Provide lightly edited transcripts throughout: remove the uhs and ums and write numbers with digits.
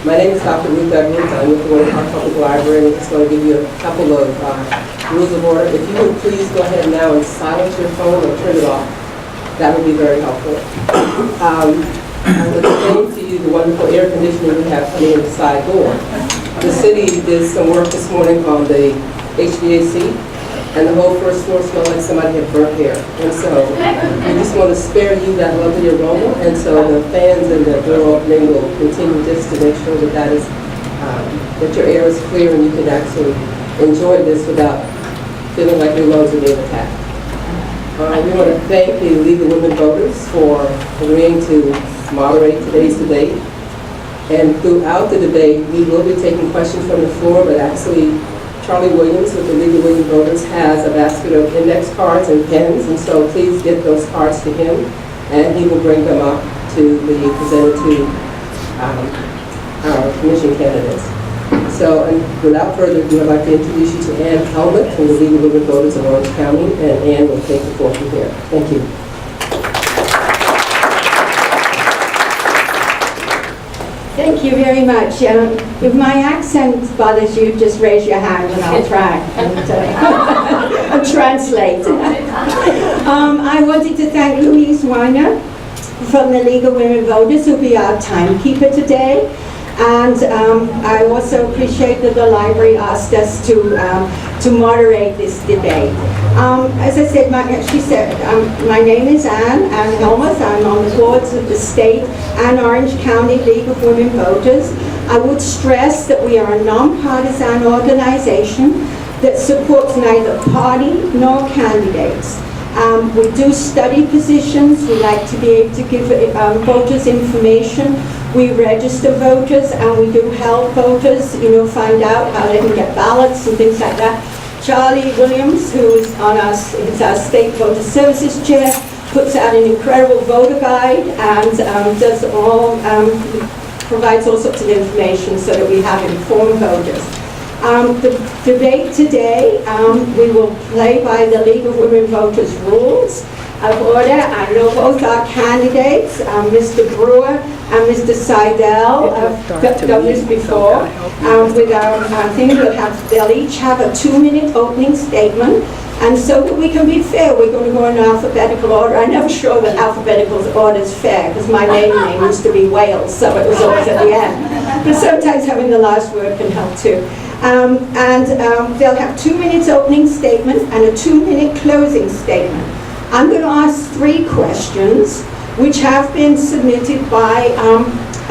My name is Dr. Ruth Edwards. I'm with the Winter Park Public Library, and I'm just going to give you a couple of rules of order. If you would please go ahead now and silence your phone or turn it off, that would be very helpful. I would explain to you the wonderful air conditioning we have coming in the side door. The city did some work this morning on the HVAC, and the whole first floor smelled like somebody had burnt hair. And so we just want to spare you that lovely aroma, and so the fans and the door opening will continue just to make sure that that your air is clear and you can actually enjoy this without feeling like your lungs are being attacked. We want to thank the League of Women Voters for agreeing to moderate today's debate. And throughout the debate, we will be taking questions from the floor, but actually Charlie Williams with the League of Women Voters has a basket of index cards and pens, and so please get those cards to him, and he will bring them up to be presented to our commission candidates. So, and without further ado, I'd like to introduce you to Ann Helmut from the League of Women Voters of Orange County, and Ann will take the floor from here. Thank you. Thank you very much. If my accent bothers you, just raise your hand and I'll try and translate. I wanted to thank Louise Weiner from the League of Women Voters, who will be our timekeeper today. And I also appreciate that the library asked us to moderate this debate. As I said, my name is Ann Helmuth. I'm on the boards of the state and Orange County League of Women Voters. I would stress that we are a nonpartisan organization that supports neither party nor candidates. We do study positions. We like to be able to give voters information. We register voters, and we do help voters, find out how they can get ballots and things like that. Charlie Williams, who is our state voter services chair, puts out an incredible voter guide and provides all sorts of information so that we have informed voters. The debate today, we will play by the League of Women Voters rules of order. I know both our candidates, Mr. Brewer and Mr. Seidel, have done this before. They'll each have a 2-minute opening statement. And so that we can be fair, we're going to go in alphabetical order. I'm never sure that alphabetical order is fair, because my maiden name used to be Wales, so it was always at the end. But sometimes having the last word can help too. They'll have 2 minutes opening statement and a 2-minute closing statement. I'm going to ask 3 questions, which have been submitted by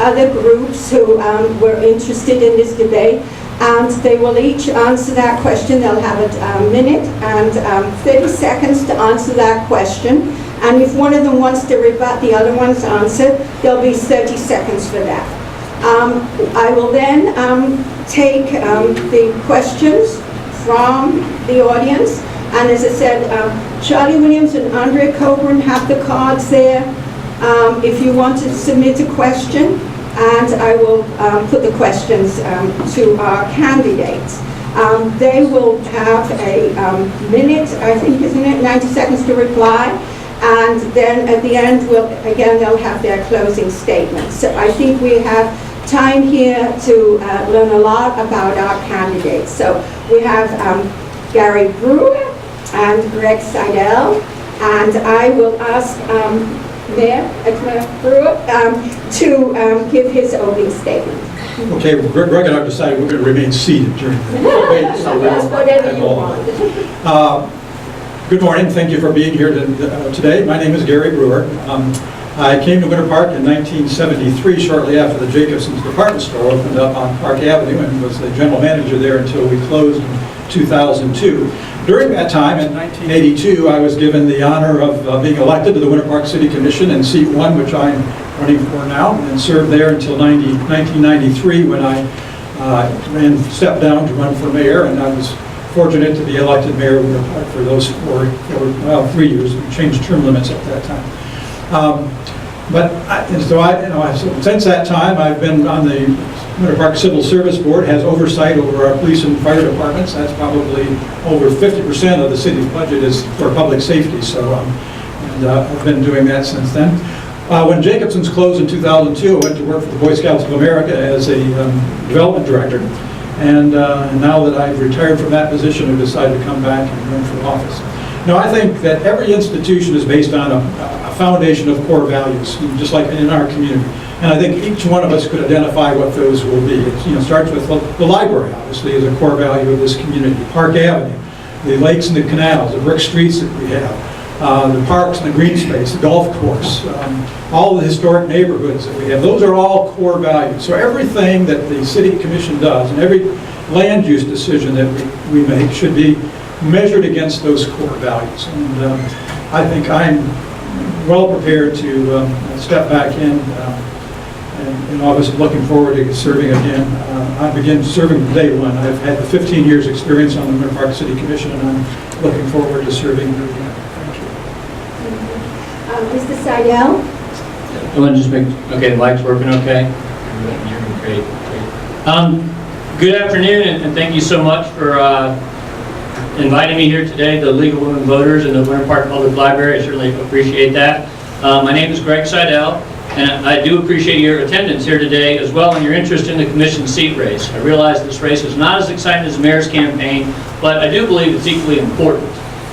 other groups who were interested in this debate. And they will each answer that question. They'll have a minute and 30 seconds to answer that question. And if one of them wants to rebut the other one's answer, there'll be 30 seconds for that. I will then take the questions from the audience. And as I said, Charlie Williams and Andrea Coburn have the cards there. If you want to submit a question, and I will put the questions to our candidates. They will have a minute, I think, isn't it, 90 seconds to reply, and then at the end, they'll have their closing statements. So I think we have time here to learn a lot about our candidates. So we have Gary Brewer and Greg Seidel, and I will ask Mayor Brewer to give his opening statement. Okay, Greg and I decided we're going to remain seated during the debate. That's whatever you want. Good morning. Thank you for being here today. My name is Gary Brewer. I came to Winter Park in 1973, shortly after the Jacobson's department store opened up on Park Avenue, and was the general manager there until we closed in 2002. During that time, in 1982, I was given the honor of being elected to the Winter Park City Commission in seat 1, which I'm running for now, and served there until 1993, when I stepped down to run for mayor, and I was fortunate to be elected mayor of Winter Park for those 3 years. We changed term limits at that time. Since that time, I've been on the Winter Park Civil Service Board, has oversight over our police and fire departments. That's probably over 50% of the city's budget is for public safety. So, I've been doing that since then. When Jacobson's closed in 2002, I went to work for the Boy Scouts of America as a development director. And now that I've retired from that position, I've decided to come back and run for office. Now, I think that every institution is based on a foundation of core values, just like in our community. And I think each one of us could identify what those will be. It starts with the library, obviously, is a core value of this community. Park Avenue, the lakes and the canals, the brick streets that we have, the parks and the green space, the golf course, all the historic neighborhoods that we have. Those are all core values. So everything that the City Commission does and every land use decision that we make should be measured against those core values. And I think I'm well prepared to step back in office, looking forward to serving again. I began serving day one. I've had the 15 years experience on the Winter Park City Commission, and I'm looking forward to serving again. Thank you. Mr. Seidel? I want to just make, okay, the mic's working okay? Great. Good afternoon, and thank you so much for inviting me here today, the League of Women Voters and the Winter Park Public Library. I certainly appreciate that. My name is Greg Seidel, and I do appreciate your attendance here today as well and your interest in the commission seat race. I realize this race is not as exciting as the mayor's campaign, but I do believe it's equally important.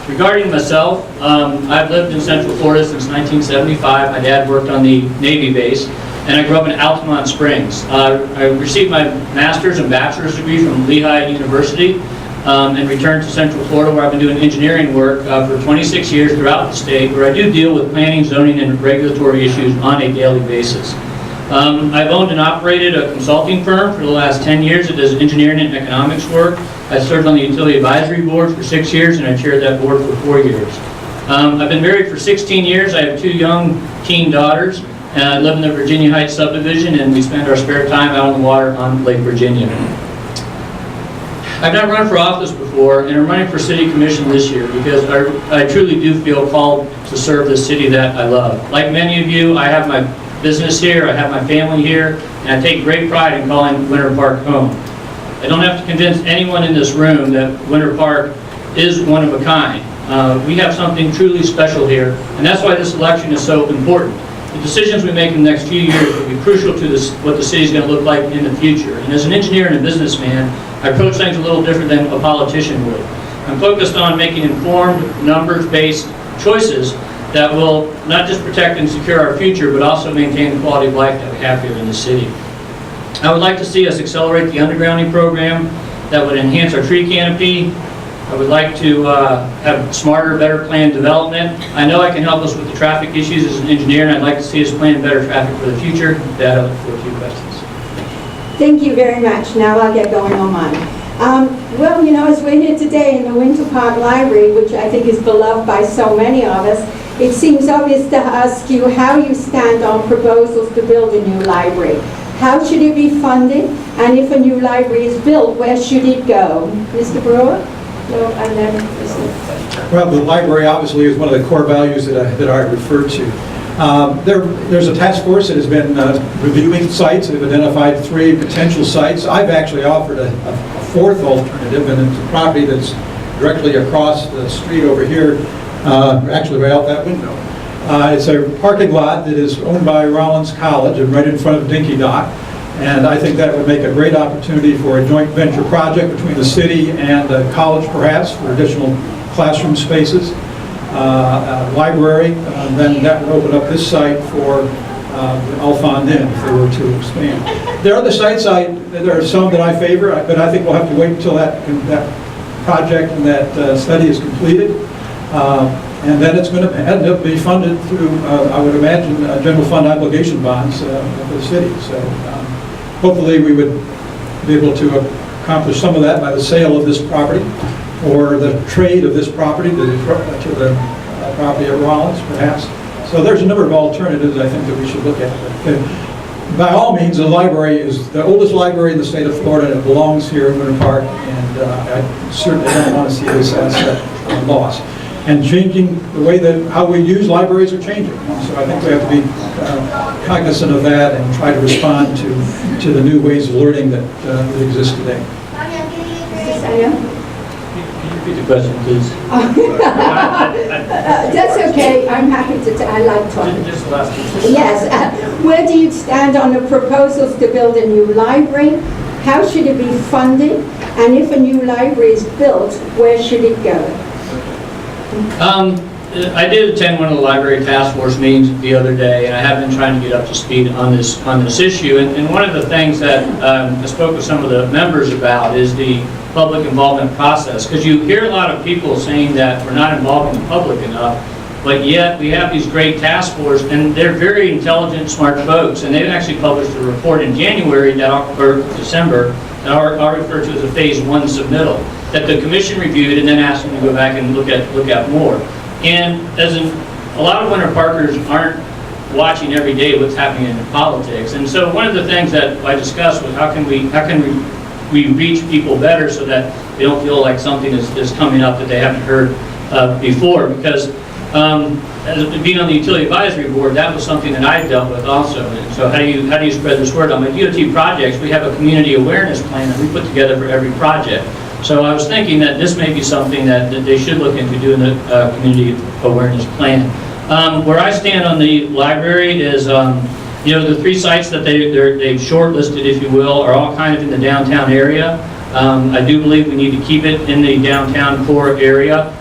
Regarding myself, I've lived in Central Florida since 1975. My dad worked on the Navy base, and I grew up in Altamont Springs. I received my master's and bachelor's degree from Lehigh University, and returned to Central Florida, where I've been doing engineering work for 26 years throughout the state, where I do deal with planning, zoning, and regulatory issues on a daily basis. I've owned and operated a consulting firm for the last 10 years. It does engineering and economics work. I served on the Utility Advisory Board for 6 years, and I chaired that board for 4 years. I've been married for 16 years. I have 2 young teen daughters, and I live in the Virginia Heights subdivision, and we spend our spare time out on the water on Lake Virginia. I've not run for office before, and I'm running for City Commission this year because I truly do feel called to serve the city that I love. Like many of you, I have my business here, I have my family here, and I take great pride in calling Winter Park home. I don't have to convince anyone in this room that Winter Park is one of a kind. We have something truly special here, and that's why this election is so important. The decisions we make in the next few years will be crucial to what the city is going to look like in the future. And as an engineer and a businessman, I approach things a little different than a politician would. I'm focused on making informed, numbers-based choices that will not just protect and secure our future, but also maintain the quality of life that we have here in the city. I would like to see us accelerate the undergrounding program that would enhance our tree canopy. I would like to have smarter, better planned development. I know I can help us with the traffic issues as an engineer, and I'd like to see us plan better traffic for the future. With that, I look forward to your questions. Thank you very much. Now I'll get going on mine. Well, you know, as we're here today in the Winter Park Library, which I think is beloved by so many of us, it seems obvious to ask you how you stand on proposals to build a new library. How should it be funded? And if a new library is built, where should it go? Mr. Brewer? No, I never listened. Well, the library obviously is one of the core values that I referred to. There's a task force that has been reviewing sites. They've identified 3 potential sites. I've actually offered a 4th alternative, and it's a property that's directly across the street over here, actually right out that window. It's a parking lot that is owned by Rollins College and right in front of Dinky Dock. And I think that would make a great opportunity for a joint venture project between the city and the college, perhaps, for additional classroom spaces. Library, then that would open up this site for Alfond Inn if they were to expand. There are other sites, there are some that I favor, but I think we'll have to wait until that project and that study is completed. And then it's going to end up being funded through, I would imagine, general fund obligation bonds of the city. So hopefully we would be able to accomplish some of that by the sale of this property or the trade of this property to the property at Rollins, perhaps. So there's a number of alternatives I think that we should look at. But by all means, the library is the oldest library in the state of Florida, and it belongs here in Winter Park, and I certainly don't want to see this asset lost. And changing the way that how we use libraries are changing. So I think we have to be cognizant of that and try to respond to the new ways of learning that exist today. Can you repeat the question, please? That's okay, I'm happy to, I like talking. Just the last one. Yes, where do you stand on the proposals to build a new library? How should it be funded? And if a new library is built, where should it go? I did attend one of the library task force meetings the other day, and I have been trying to get up to speed on this issue. And one of the things that I spoke with some of the members about is the public involvement process, because you hear a lot of people saying that we're not involving the public enough, but yet we have these great task force, and they're very intelligent, smart folks, and they've actually published a report in January or December that I'll refer to as a phase 1 submittal that the commission reviewed and then asked them to go back and look at more. And a lot of Winter Parkers aren't watching every day what's happening in politics, and so one of the things that I discussed was how can we reach people better so that they don't feel like something is coming up that they haven't heard before, because as being on the utility advisory board, that was something that I dealt with also. And so how do you spread this word? On my DOT projects, we have a community awareness plan that we put together for every project. So I was thinking that this may be something that they should look into doing the community awareness plan. Where I stand on the library is, the 3 sites that they've shortlisted, if you will, are all kind of in the downtown area. I do believe we need to keep it in the downtown core area.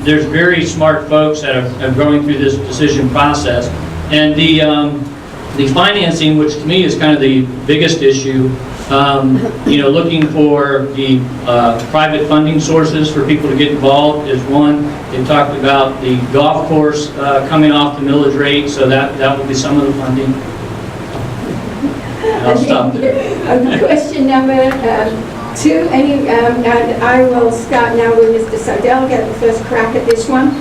There's very smart folks that are going through this decision process. And the financing, which to me is kind of the biggest issue, looking for the private funding sources for people to get involved is one. They talked about the golf course coming off the millage rate, so that will be some of the funding. And I'll stop there. Question number 2, and I will start now with Mr. Sardell, get the first crack at this one.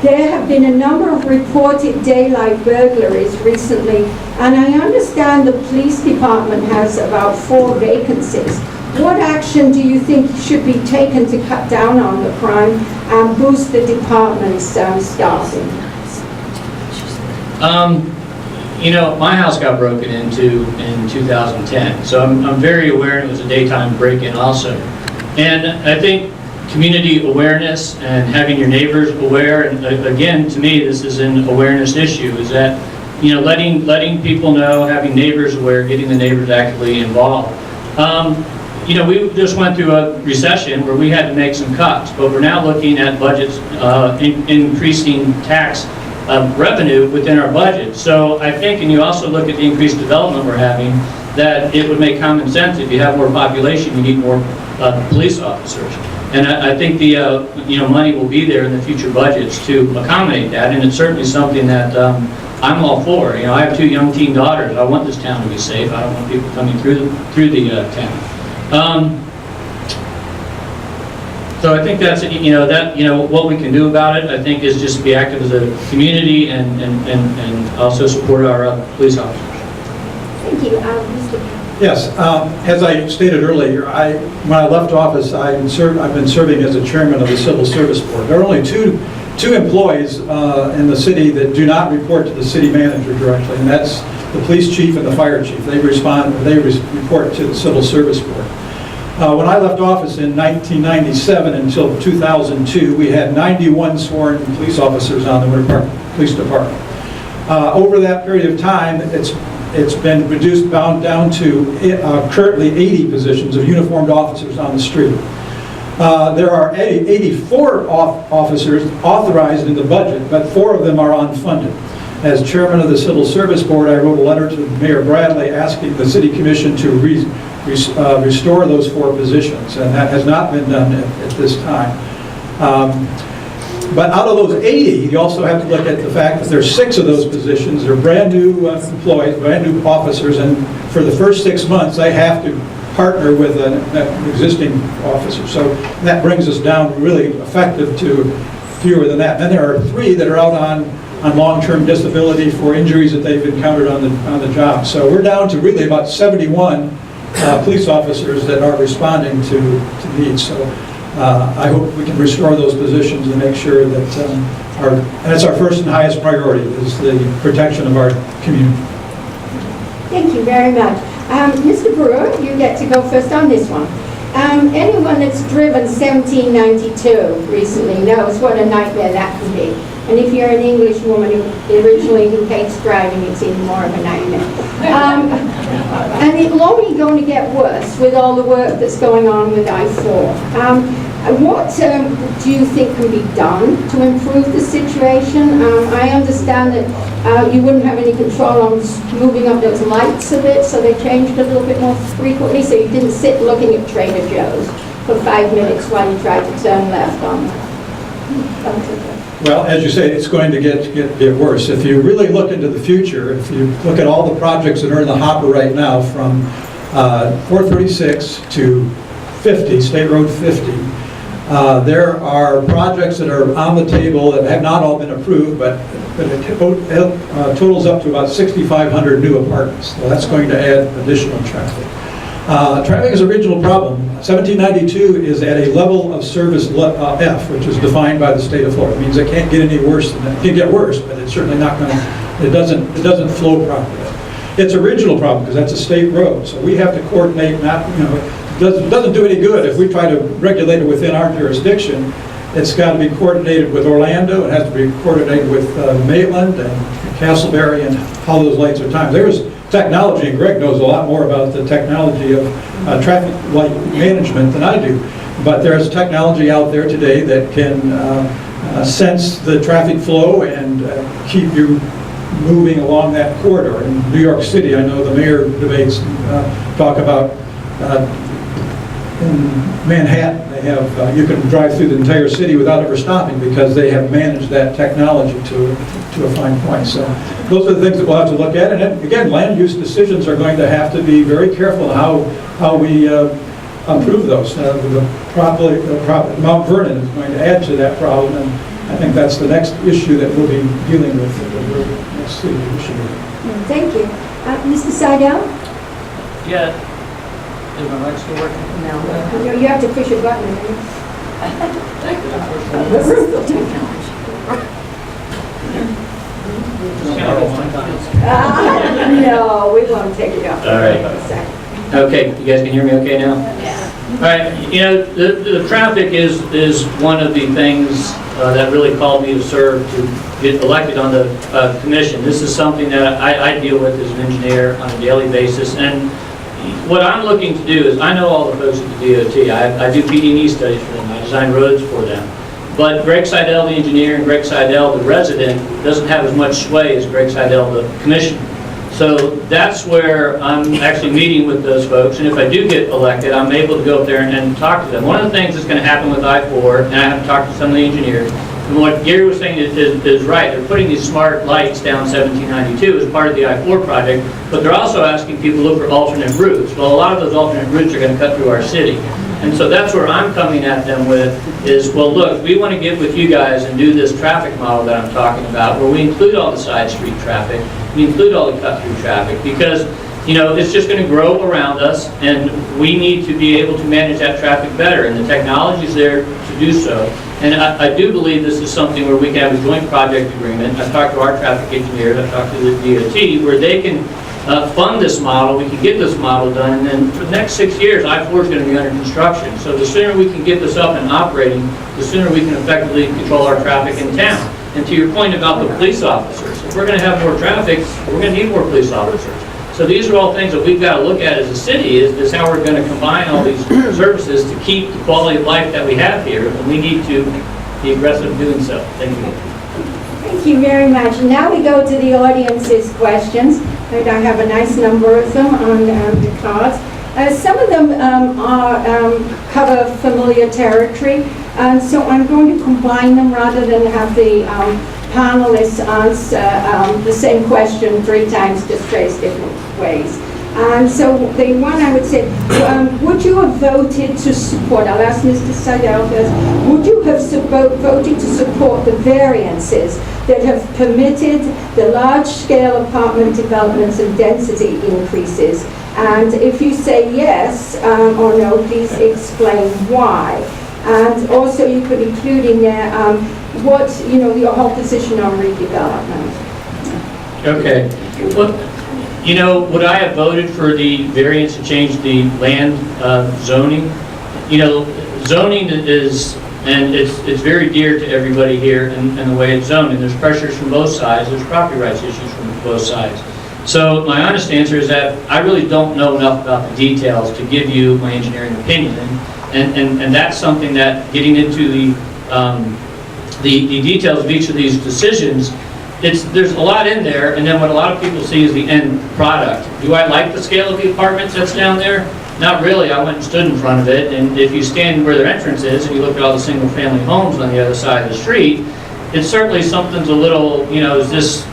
There have been a number of reported daylight burglaries recently, and I understand the police department has about 4 vacancies. What action do you think should be taken to cut down on the crime and boost the department's staffing? My house got broken into in 2010, so I'm very aware it was a daytime break-in also. And I think community awareness and having your neighbors aware, and again, to me, this is an awareness issue, is that, letting people know, having neighbors aware, getting the neighbors actively involved. We just went through a recession where we had to make some cuts, but we're now looking at budgets, increasing tax revenue within our budget. So I think, and you also look at the increased development we're having, that it would make common sense. If you have more population, you need more police officers. And I think the money will be there in the future budgets to accommodate that, and it's certainly something that I'm all for. I have 2 young teen daughters. I want this town to be safe. I don't want people coming through the town. So I think that's what we can do about it. I think is just be active as a community and also support our police officers. Thank you. Mr. Yes, as I stated earlier, when I left office, I've been serving as a chairman of the Civil Service Board. There are only two employees in the city that do not report to the city manager directly, and that's the police chief and the fire chief. They report to the Civil Service Board. When I left office in 1997 until 2002, we had 91 sworn police officers on the Winter Park Police Department. Over that period of time, it's been reduced down to currently 80 positions of uniformed officers on the street. There are 84 officers authorized in the budget, but 4 of them are unfunded. As chairman of the Civil Service Board, I wrote a letter to Mayor Bradley asking the City Commission to restore those 4 positions, and that has not been done at this time. But out of those 80, you also have to look at the fact that there's 6 of those positions. They're brand new employees, brand new officers, and for the first 6 months, they have to partner with an existing officer. So that brings us down really effective to fewer than that. Then there are 3 that are out on long-term disability for injuries that they've encountered on the job. So we're down to really about 71 police officers that are responding to needs. So I hope we can restore those positions and make sure that and it's our first and highest priority, is the protection of our community. Thank you very much. Mr. Brewer, you get to go first on this one. Anyone that's driven 1792 recently knows what a nightmare that can be. And if you're an English woman who hates driving, it's even more of a nightmare. And it's only going to get worse with all the work that's going on with I-4. What do you think can be done to improve the situation? I understand that you wouldn't have any control on moving up those lights a bit, so they changed a little bit more frequently, so you didn't sit looking at Trader Joe's for 5 minutes while you tried to turn left on. Well, as you say, it's going to get worse. If you really look into the future, if you look at all the projects that are in the hopper right now, from 436 to 50, State Road 50, there are projects that are on the table that have not all been approved, but it totals up to about 6,500 new apartments. So that's going to add additional traffic. Traffic is a regional problem. 1792 is at a level of service F, which is defined by the state of Florida. It means it can't get any worse than that. It can get worse, but it's certainly not going to, it doesn't flow properly. It's a regional problem because that's a state road. So we have to coordinate, it doesn't do any good if we try to regulate it within our jurisdiction. It's got to be coordinated with Orlando. It has to be coordinated with Maitland and Castleberry and how those lights are timed. There's technology, and Greg knows a lot more about the technology of traffic light management than I do. But there's technology out there today that can sense the traffic flow and keep you moving along that corridor. In New York City, I know the mayor debates talk about in Manhattan, they have you can drive through the entire city without ever stopping because they have managed that technology to a fine point. So those are the things that we'll have to look at. And again, land use decisions are going to have to be very careful how we improve those. Mount Vernon is going to add to that problem, and I think that's the next issue that we'll be dealing with at the next city issue. Thank you. Mr. Seidel? Yeah. Is my light still working? No, you have to push a button. No, we won't take it off. All right. Okay, you guys can hear me okay now? Yeah. All right, the traffic is one of the things that really called me to serve to get elected on the commission. This is something that I deal with as an engineer on a daily basis, and what I'm looking to do is, I know all the folks at the DOT. I do PD&E studies for them. I design roads for them. But Greg Seidel, the engineer, and Greg Seidel, the resident, doesn't have as much sway as Greg Seidel, the commissioner. So that's where I'm actually meeting with those folks. And if I do get elected, I'm able to go up there and talk to them. One of the things that's going to happen with I-4, and I have talked to some of the engineers, and what Gary was saying is right. They're putting these smart lights down 1792 as part of the I-4 project, but they're also asking people to look for alternate routes. Well, a lot of those alternate routes are going to cut through our city. And so that's where I'm coming at them with is, well, look, we want to get with you guys and do this traffic model that I'm talking about, where we include all the side street traffic, we include all the cut-through traffic, because it's just going to grow around us, and we need to be able to manage that traffic better, and the technology is there to do so. And I do believe this is something where we can have a joint project agreement. I've talked to our traffic engineers, I've talked to the DOT, where they can fund this model, we can get this model done, and then for the next 6 years, I-4 is going to be under construction. So the sooner we can get this up and operating, the sooner we can effectively control our traffic in town. And to your point about the police officers, if we're going to have more traffic, we're going to need more police officers. So these are all things that we've got to look at as a city, is how we're going to combine all these services to keep the quality of life that we have here, and we need to be aggressive in doing so. Thank you. Thank you very much. Now we go to the audience's questions. And I have a nice number of them on the cards. Some of them cover familiar territory, and so I'm going to combine them rather than have the panelists answer the same question 3 times, just phrased different ways. And so the one I would say, would you have voted to support, I'll ask Mr. Seidel first, would you have voted to support the variances that have permitted the large-scale apartment developments and density increases? And if you say yes or no, please explain why. And also you could include in there your whole position on redevelopment. Okay. Well, would I have voted for the variance to change the land zoning? you know, zoning is, and it's very dear to everybody here and the way it's zoned, and there's pressures from both sides, there's property rights issues from both sides. So my honest answer is that I really don't know enough about the details to give you my engineering opinion, and that's something that getting into the details of each of these decisions, there's a lot in there, and then what a lot of people see is the end product. Do I like the scale of the apartments that's down there? Not really. I went and stood in front of it, and if you stand where their entrance is and you look at all the single-family homes on the other side of the street, it's certainly something's a little, you know, is this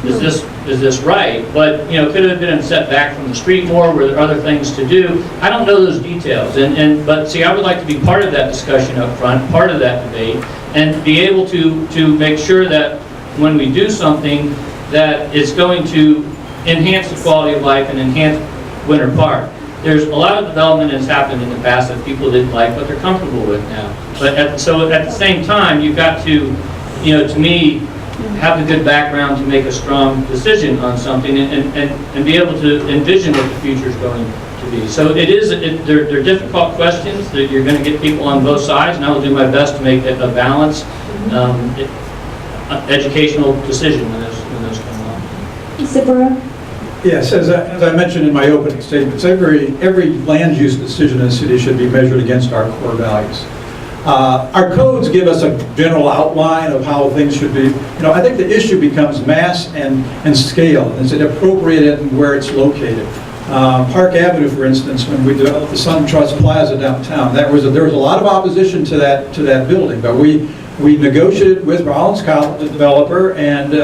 right? But, you know, could it have been set back from the street more? Were there other things to do? I don't know those details, but see, I would like to be part of that discussion up front, part of that debate, and be able to make sure that when we do something, that it's going to enhance the quality of life and enhance Winter Park. There's a lot of development that's happened in the past that people didn't like, but they're comfortable with now. But so at the same time, you've got to, you know, to me, have the good background to make a strong decision on something and be able to envision what the future is going to be. So they're difficult questions that you're going to get people on both sides, and I will do my best to make it a balanced, educational decision when those come along. Mr. Brewer? Yes, as I mentioned in my opening statements, every land use decision in the city should be measured against our core values. Our codes give us a general outline of how things should be. You know, I think the issue becomes mass and scale. Is it appropriate and where it's located? Park Avenue, for instance, when we developed the SunTrust Plaza downtown, there was a lot of opposition to that building, but we negotiated with Rollins College, the developer, and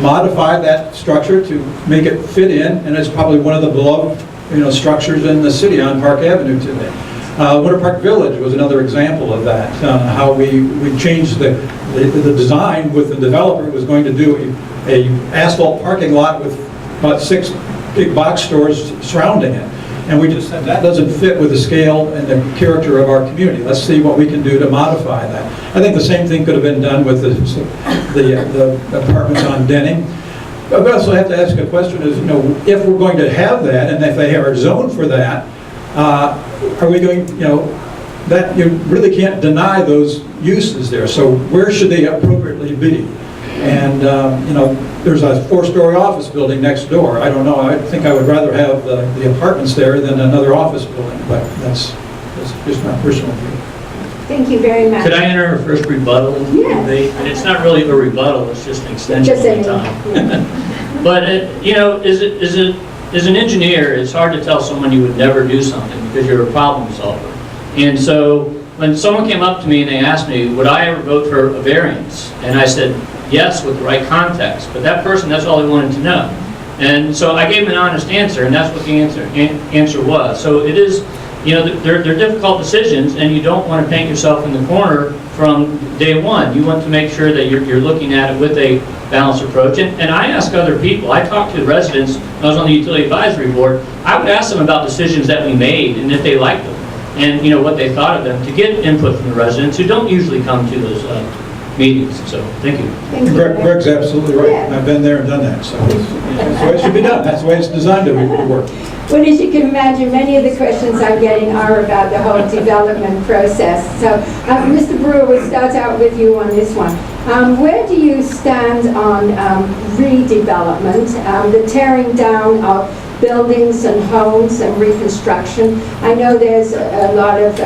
modified that structure to make it fit in, and it's probably one of the beloved, you know, structures in the city on Park Avenue today. Winter Park Village was another example of that, how we changed the design with the developer who was going to do a asphalt parking lot with about 6 big box stores surrounding it. And we just said, that doesn't fit with the scale and the character of our community. Let's see what we can do to modify that. I think the same thing could have been done with the apartments on Denning. But we also have to ask a question is, you know, if we're going to have that, and if they are zoned for that, are we going, you know, that you really can't deny those uses there. So where should they appropriately be? And, you know, there's a 4-story office building next door. I don't know, I think I would rather have the apartments there than another office building, but that's just my personal view. Thank you very much. Could I enter a first rebuttal? Yes. And it's not really a rebuttal, it's just an extension of time. But, you know, as an engineer, it's hard to tell someone you would never do something because you're a problem solver. And so when someone came up to me and they asked me, would I ever vote for a variance? And I said, yes, with the right context. But that person, that's all they wanted to know. And so I gave him an honest answer, and that's what the answer was. So it is, you know, they're difficult decisions, and you don't want to paint yourself in the corner from day one. You want to make sure that you're looking at it with a balanced approach. And I ask other people, I talked to the residents, I was on the Utility Advisory Board, I would ask them about decisions that we made and if they liked them, and, you know, what they thought of them, to get input from the residents who don't usually come to those meetings. So, thank you. Thank you. Greg's absolutely right. Yeah. I've been there and done that, so that's the way it should be done. That's the way it's designed to work. Well, as you can imagine, many of the questions I'm getting are about the whole development process. So, Mr. Brewer, we'll start out with you on this one. Where do you stand on redevelopment, the tearing down of buildings and homes and reconstruction? I know there's a lot of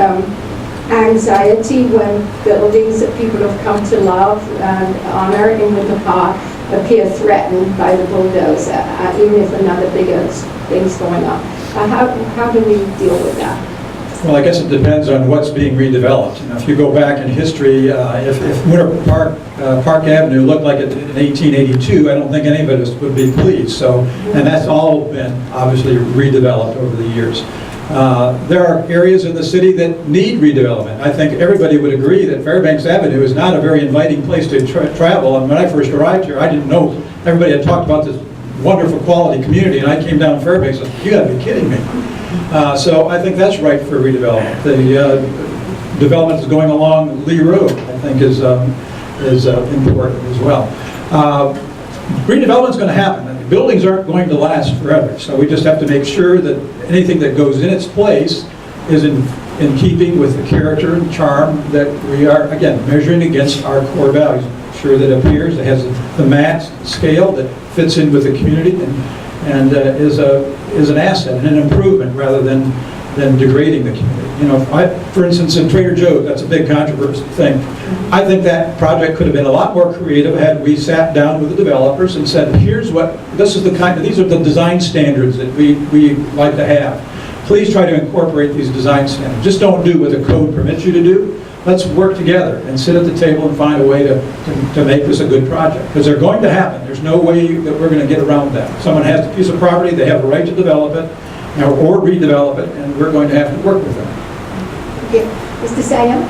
anxiety when buildings that people have come to love and honor in Winter Park appear threatened by the bulldozer, even if another bigger thing's going on. How do we deal with that? Well, I guess it depends on what's being redeveloped. You know, if you go back in history, if Winter Park, Park Avenue looked like it in 1882, I don't think any of us would be pleased. So, and that's all been obviously redeveloped over the years. There are areas in the city that need redevelopment. I think everybody would agree that Fairbanks Avenue is not a very inviting place to travel. And when I first arrived here, I didn't know, everybody had talked about this wonderful quality community, and I came down Fairbanks and said, you gotta be kidding me. So I think that's right for redevelopment. The development is going along Lee Road, I think is important as well. Redevelopment is going to happen. Buildings aren't going to last forever, so we just have to make sure that anything that goes in its place is in keeping with the character and charm that we are, again, measuring against our core values. Sure that appears, it has the mass scale that fits in with the community and is an asset and an improvement rather than degrading the community. You know, for instance, in Trader Joe's, that's a big controversial thing. I think that project could have been a lot more creative had we sat down with the developers and said, these are the design standards that we like to have. Please try to incorporate these design standards. Just don't do what the code permits you to do. Let's work together and sit at the table and find a way to make this a good project. Because they're going to happen. There's no way that we're going to get around that. If someone has a piece of property, they have a right to develop it, or redevelop it, and we're going to have to work with them. Yeah. Mr. Sayem?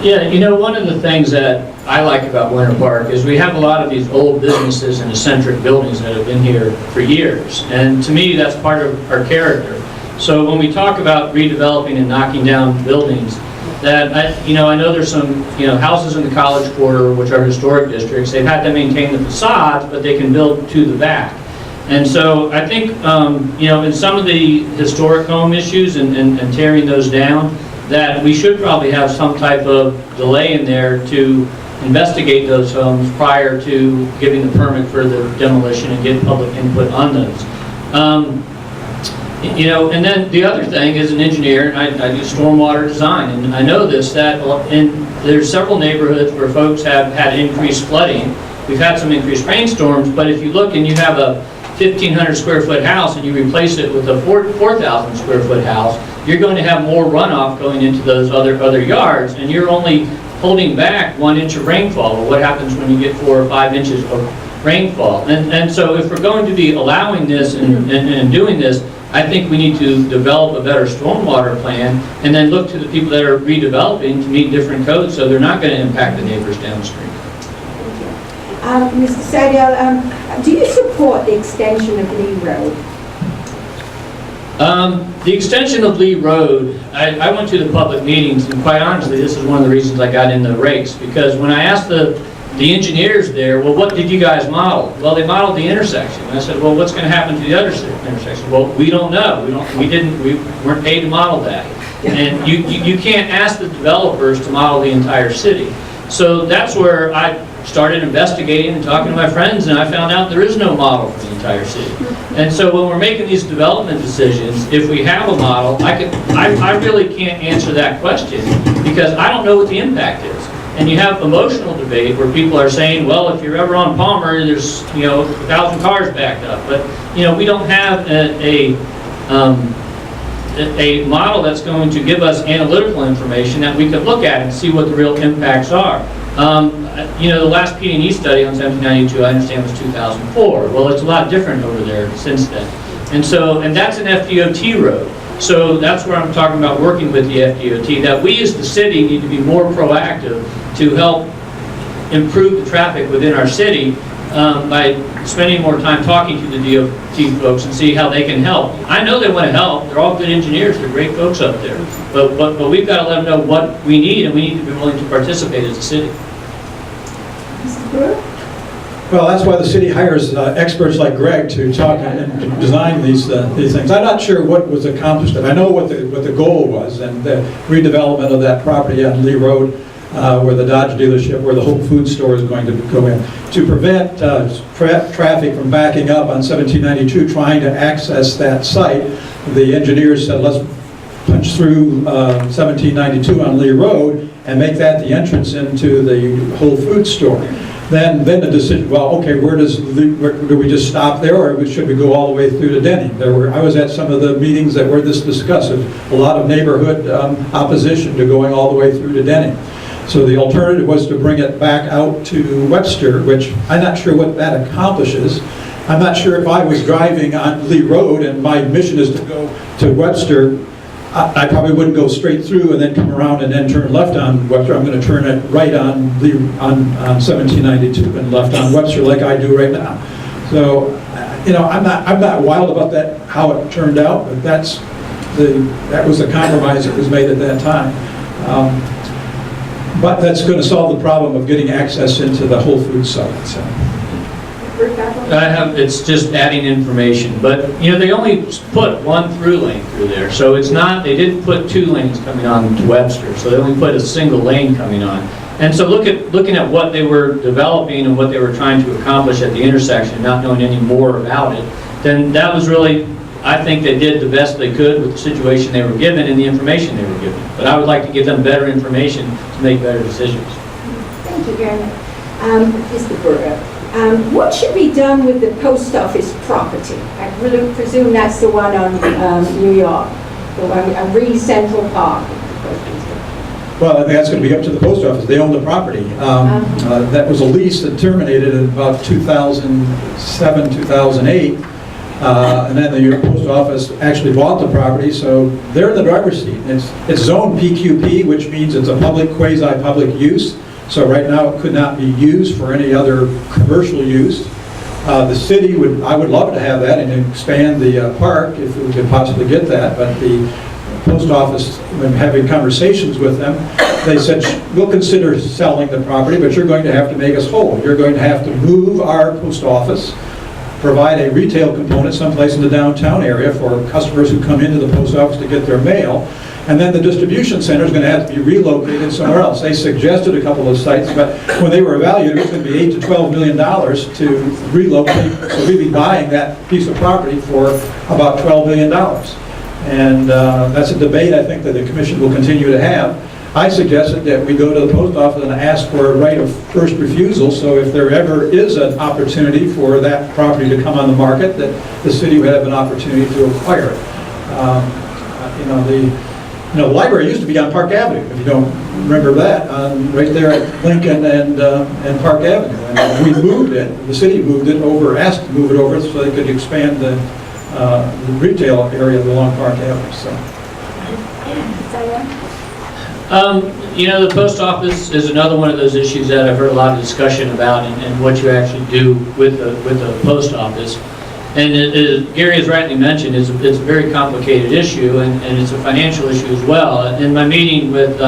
Yeah, you know, one of the things that I like about Winter Park is we have a lot of these old businesses and eccentric buildings that have been here for years. And to me, that's part of our character. So when we talk about redeveloping and knocking down buildings, that I know there's some houses in the College Quarter, which are historic districts. They've had to maintain the facades, but they can build to the back. And so I think in some of the historic home issues and tearing those down, that we should probably have some type of delay in there to investigate those homes prior to giving the permit for the demolition and get public input on those. And then the other thing is an engineer, and I do stormwater design, and I know this, that there's several neighborhoods where folks have had increased flooding. We've had some increased rainstorms, but if you look and you have a 1,500 square foot house and you replace it with a 4,000 square foot house, you're going to have more runoff going into those other yards, and you're only holding back 1 inch of rainfall. Well, what happens when you get 4 or 5 inches of rainfall? And so if we're going to be allowing this and doing this, I think we need to develop a better stormwater plan and then look to the people that are redeveloping to meet different codes so they're not going to impact the neighbors downstream. Mr. Sadell, do you support the extension of Lee Road? The extension of Lee Road, I went to the public meetings, and quite honestly, this is one of the reasons I got in the race, because when I asked the engineers there, well, what did you guys model? Well, they modeled the intersection. And I said, well, what's going to happen to the other intersection? Well, we don't know. We weren't paid to model that. And you can't ask the developers to model the entire city. So that's where I started investigating and talking to my friends, and I found out there is no model for the entire city. And so when we're making these development decisions, if we have a model, I really can't answer that question because I don't know what the impact is. And you have emotional debate where people are saying, well, if you're ever on Palmer, there's 1,000 cars backed up. But we don't have a model that's going to give us analytical information that we can look at and see what the real impacts are. The last PD&E study on 1792, I understand, was 2004. Well, it's a lot different over there since then. And that's an FDOT road. So that's where I'm talking about working with the FDOT, that we as the city need to be more proactive to help improve the traffic within our city by spending more time talking to the DOT folks and see how they can help. I know they want to help. They're all good engineers. They're great folks up there. But we've got to let them know what we need, and we need to be willing to participate as a city. Mr. Brewer? Well, that's why the city hires experts like Greg to talk and design these things. I'm not sure what was accomplished. I know what the goal was, and the redevelopment of that property on Lee Road, where the Dodge dealership, where the Whole Foods store is going to go in, to prevent traffic from backing up on 1792, trying to access that site. The engineers said, let's punch through 1792 on Lee Road and make that the entrance into the Whole Foods store. Then the decision, well, okay, where do we just stop there, or should we go all the way through to Denny? I was at some of the meetings that were this discussed. A lot of neighborhood opposition to going all the way through to Denny. So the alternative was to bring it back out to Webster, which I'm not sure what that accomplishes. I'm not sure if I was driving on Lee Road and my mission is to go to Webster, I probably wouldn't go straight through and then come around and then turn left on Webster. I'm going to turn it right on 1792 and left on Webster like I do right now. So, I'm not wild about that, how it turned out, but that was the compromise that was made at that time. But that's going to solve the problem of getting access into the Whole Foods site. So. It's just adding information, but, you know, they only put one through lane through there, so it's not, they didn't put 2 lanes coming on to Webster, so they only put a single lane coming on. And so looking at what they were developing and what they were trying to accomplish at the intersection, not knowing any more about it, then that was really, I think they did the best they could with the situation they were given and the information they were given. But I would like to give them better information to make better decisions. Thank you very much. Mr. Brewer, what should be done with the post office property? I really presume that's the one on New York, the one on Reed Central Park. Well, I think that's going to be up to the post office. They own the property. That was a lease that terminated in about 2007, 2008. And then the post office actually bought the property, so they're in the driver's seat. It's zoned PQP, which means it's a public, quasi-public use. So right now it could not be used for any other commercial use. The city I would love to have that and expand the park if we could possibly get that, but the post office, when having conversations with them, they said, we'll consider selling the property, but you're going to have to make us whole. You're going to have to move our post office, provide a retail component someplace in the downtown area for customers who come into the post office to get their mail, and then the distribution center is going to have to be relocated somewhere else. They suggested a couple of sites, but when they were evaluated, it was going to be $8 to $12 million to relocate, so we'd be buying that piece of property for about $12 million. And that's a debate I think that the commission will continue to have. I suggested that we go to the post office and ask for a right of first refusal, so if there ever is an opportunity for that property to come on the market, that the city would have an opportunity to acquire it. The library used to be on Park Avenue, if you don't remember that, right there at Lincoln and Park Avenue. And we moved it, the city moved it over, asked to move it over so they could expand the retail area along Park Avenue. So. The post office is another one of those issues that I've heard a lot of discussion about, and what you actually do with the post office. And Gary has rightly mentioned, it's a very complicated issue, and it's a financial issue as well. In my meeting with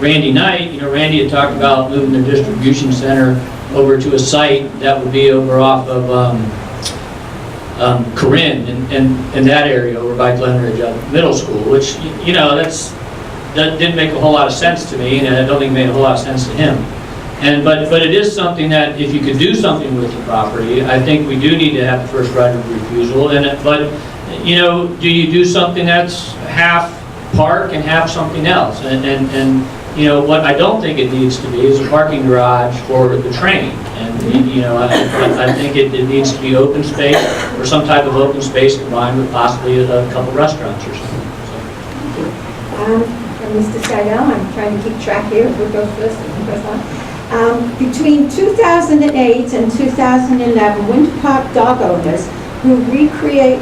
Randy Knight, Randy had talked about moving the distribution center over to a site that would be over off of Corinne and that area over by Glenridge Middle School, which, that didn't make a whole lot of sense to me, and I don't think it made a whole lot of sense to him. But it is something that if you could do something with the property, I think we do need to have the first right of refusal. But do you do something that's half park and half something else? And what I don't think it needs to be is a parking garage for the train. And I think it needs to be open space, or some type of open space combined with possibly a couple restaurants or something. Mr. Seidel, I'm trying to keep track here. Who goes first? Between 2008 and 2011, Winter Park dog owners who recreate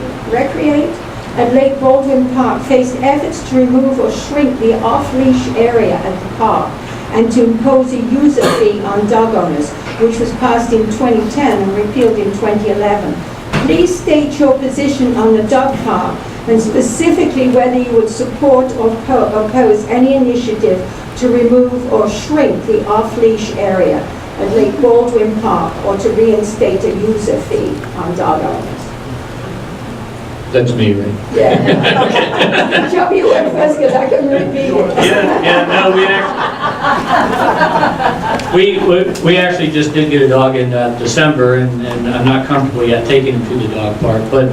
at Lake Baldwin Park faced efforts to remove or shrink the off-leash area at the park and to impose a user fee on dog owners, which was passed in 2010 and repealed in 2011. Please state your position on the dog park, and specifically whether you would support or oppose any initiative to remove or shrink the off-leash area at Lake Baldwin Park, or to reinstate a user fee on dog owners. That's me, right? Yeah. Joe, you went first because I couldn't repeat it. We actually just did get a dog in December, and I'm not comfortable yet taking him to the dog park. But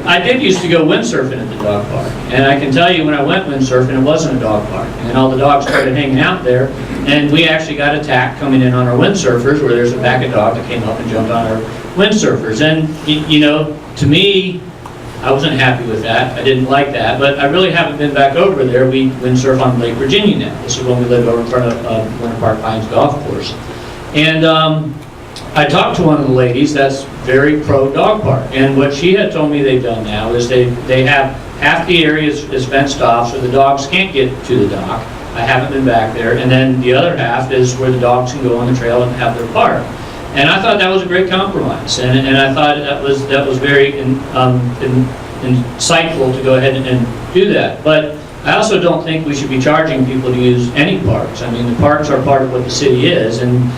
I did used to go windsurfing at the dog park, and I can tell you when I went windsurfing, it wasn't a dog park, and all the dogs started hanging out there, and we actually got attacked coming in on our windsurfers, where there's a pack of dogs that came up and jumped on our windsurfers. And to me, I wasn't happy with that. I didn't like that, but I really haven't been back over there. We windsurf on Lake Virginia now. This is when we lived over in front of Winter Park Pines Golf Course. And I talked to one of the ladies that's very pro dog park, and what she had told me they've done now is they have half the area is fenced off so the dogs can't get to the dock. I haven't been back there. And then the other half is where the dogs can go on the trail and have their park. And I thought that was a great compromise, and I thought that was very insightful to go ahead and do that. But I also don't think we should be charging people to use any parks. I mean, the parks are part of what the city is, and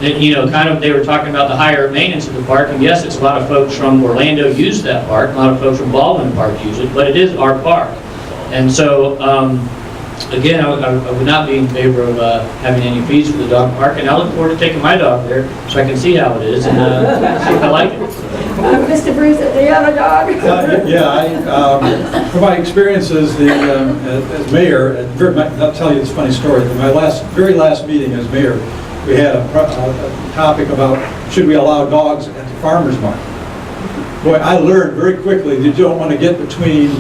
kind of, they were talking about the higher maintenance of the park, and yes, it's a lot of folks from Orlando use that park, a lot of folks from Baldwin Park use it, but it is our park. And so, again, I would not be in favor of having any fees for the dog park, and I look forward to taking my dog there so I can see how it is and see if I like it. Mr. Bruce, do you have a dog? From my experience as mayor, I'll tell you this funny story. In my very last meeting as mayor, we had a topic about should we allow dogs at the farmer's market. Boy, I learned very quickly that you don't want to get between